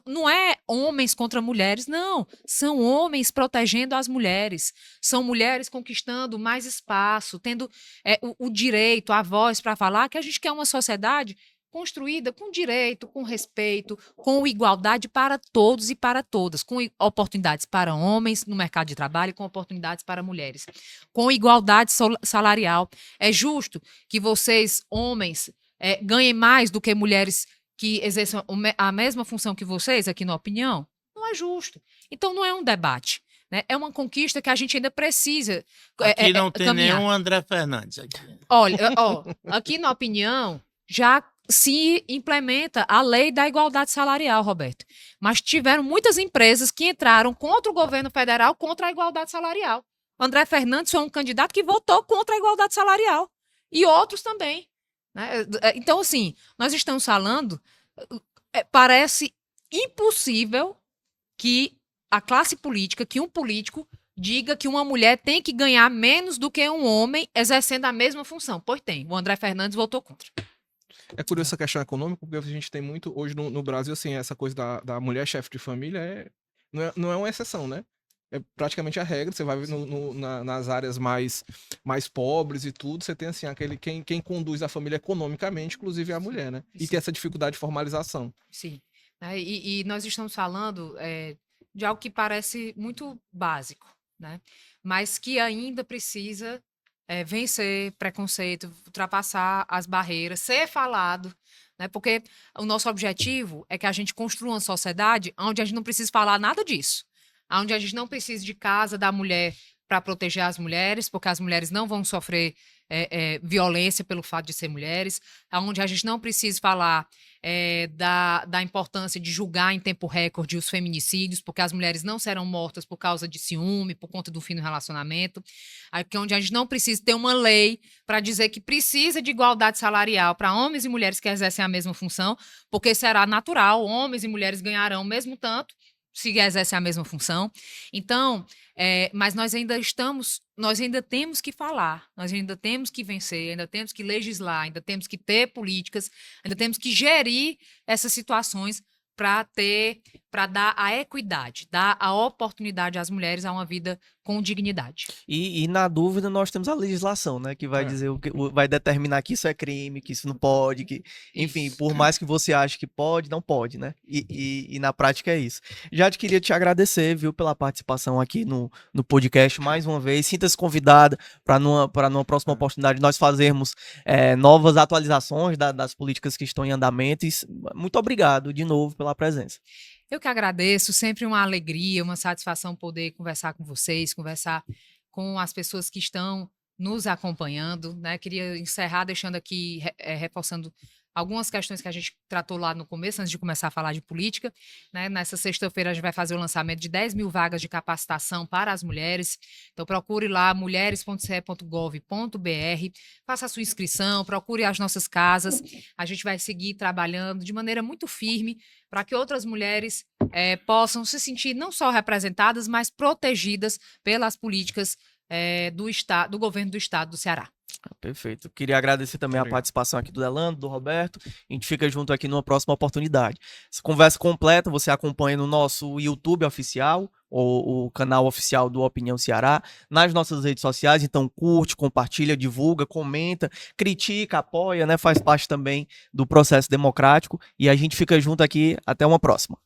Não é homens contra mulheres, não. São homens protegendo as mulheres. São mulheres conquistando mais espaço, tendo o direito, a voz para falar, que a gente quer uma sociedade construída com direito, com respeito, com igualdade para todos e para todas, com oportunidades para homens no mercado de trabalho e com oportunidades para mulheres, com igualdade salarial. É justo que vocês, homens, ganhem mais do que mulheres que exerçam a mesma função que vocês, aqui na opinião? Não é justo. Então, não é um debate. Né? É uma conquista que a gente ainda precisa Aqui não tem caminhar. nenhum André Fernandes aqui. Olha, aqui na opinião, já se implementa a lei da igualdade salarial, Roberto. Mas tiveram muitas empresas que entraram contra o governo federal, contra a igualdade salarial. André Fernandes foi um candidato que votou contra a igualdade salarial. E outros também. Né? Então, assim, nós estamos falando, parece impossível que a classe política, que um político diga que uma mulher tem que ganhar menos do que um homem exercendo a mesma função. Pois tem. O André Fernandes votou contra. É curioso essa questão econômica, porque a gente tem muito, hoje no Brasil, assim, essa coisa da mulher chefe de família não é uma exceção, né? É praticamente a regra. Você vai ver nas áreas mais pobres e tudo, você tem assim, quem conduz a família economicamente, inclusive é a mulher, né? E tem essa dificuldade de formalização. Sim. Né? E nós estamos falando de algo que parece muito básico, né? Mas que ainda precisa vencer preconceito, ultrapassar as barreiras, ser falado, né? Porque o nosso objetivo é que a gente construa uma sociedade onde a gente não precisa falar nada disso, onde a gente não precisa de casa da mulher para proteger as mulheres, porque as mulheres não vão sofrer violência pelo fato de ser mulheres, onde a gente não precisa falar da importância de julgar em tempo recorde os feminicídios, porque as mulheres não serão mortas por causa de ciúme, por conta do fim do relacionamento, aqui onde a gente não precisa ter uma lei para dizer que precisa de igualdade salarial para homens e mulheres que exercem a mesma função, porque será natural, homens e mulheres ganharão o mesmo tanto se exercem a mesma função. Então, mas nós ainda temos que falar, nós ainda temos que vencer, ainda temos que legislar, ainda temos que ter políticas, ainda temos que gerir essas situações para ter para dar a equidade, dar a oportunidade às mulheres a uma vida com dignidade. E na dúvida nós temos a legislação, né, que vai É. dizer vai determinar que isso é crime, que isso não pode, que, enfim, Isso. por mais que você ache que pode, não pode, né? E na prática é isso. Já queria te agradecer, viu, pela participação aqui no podcast mais uma vez. Sinta-se convidada para numa próxima oportunidade nós fazermos novas atualizações das políticas que estão em andamento. Muito obrigado de novo pela presença. Eu que agradeço, sempre uma alegria, uma satisfação poder conversar com vocês, conversar com as pessoas que estão nos acompanhando, né? Queria encerrar deixando aqui, reforçando algumas questões que a gente tratou lá no começo, antes de começar a falar de política, né? Nessa sexta-feira a gente vai fazer o lançamento de 10 mil vagas de capacitação para as mulheres. Então procure lá mulheres.ce.gov.br, faça a sua inscrição, procure as nossas casas. A gente vai seguir trabalhando de maneira muito firme para que outras mulheres possam se sentir não só representadas, mas protegidas pelas políticas do governo do estado do Ceará. Perfeito. Queria agradecer também a Obrigado. participação aqui do Delano, do Roberto. A gente fica junto aqui numa próxima oportunidade. Essa conversa completa você acompanha no nosso YouTube oficial, ou o canal oficial do Opinião Ceará, nas nossas redes sociais. Então curte, compartilha, divulga, comenta, critica, apoia, né? Faz parte também do processo democrático. E a gente fica junto aqui. Até uma próxima.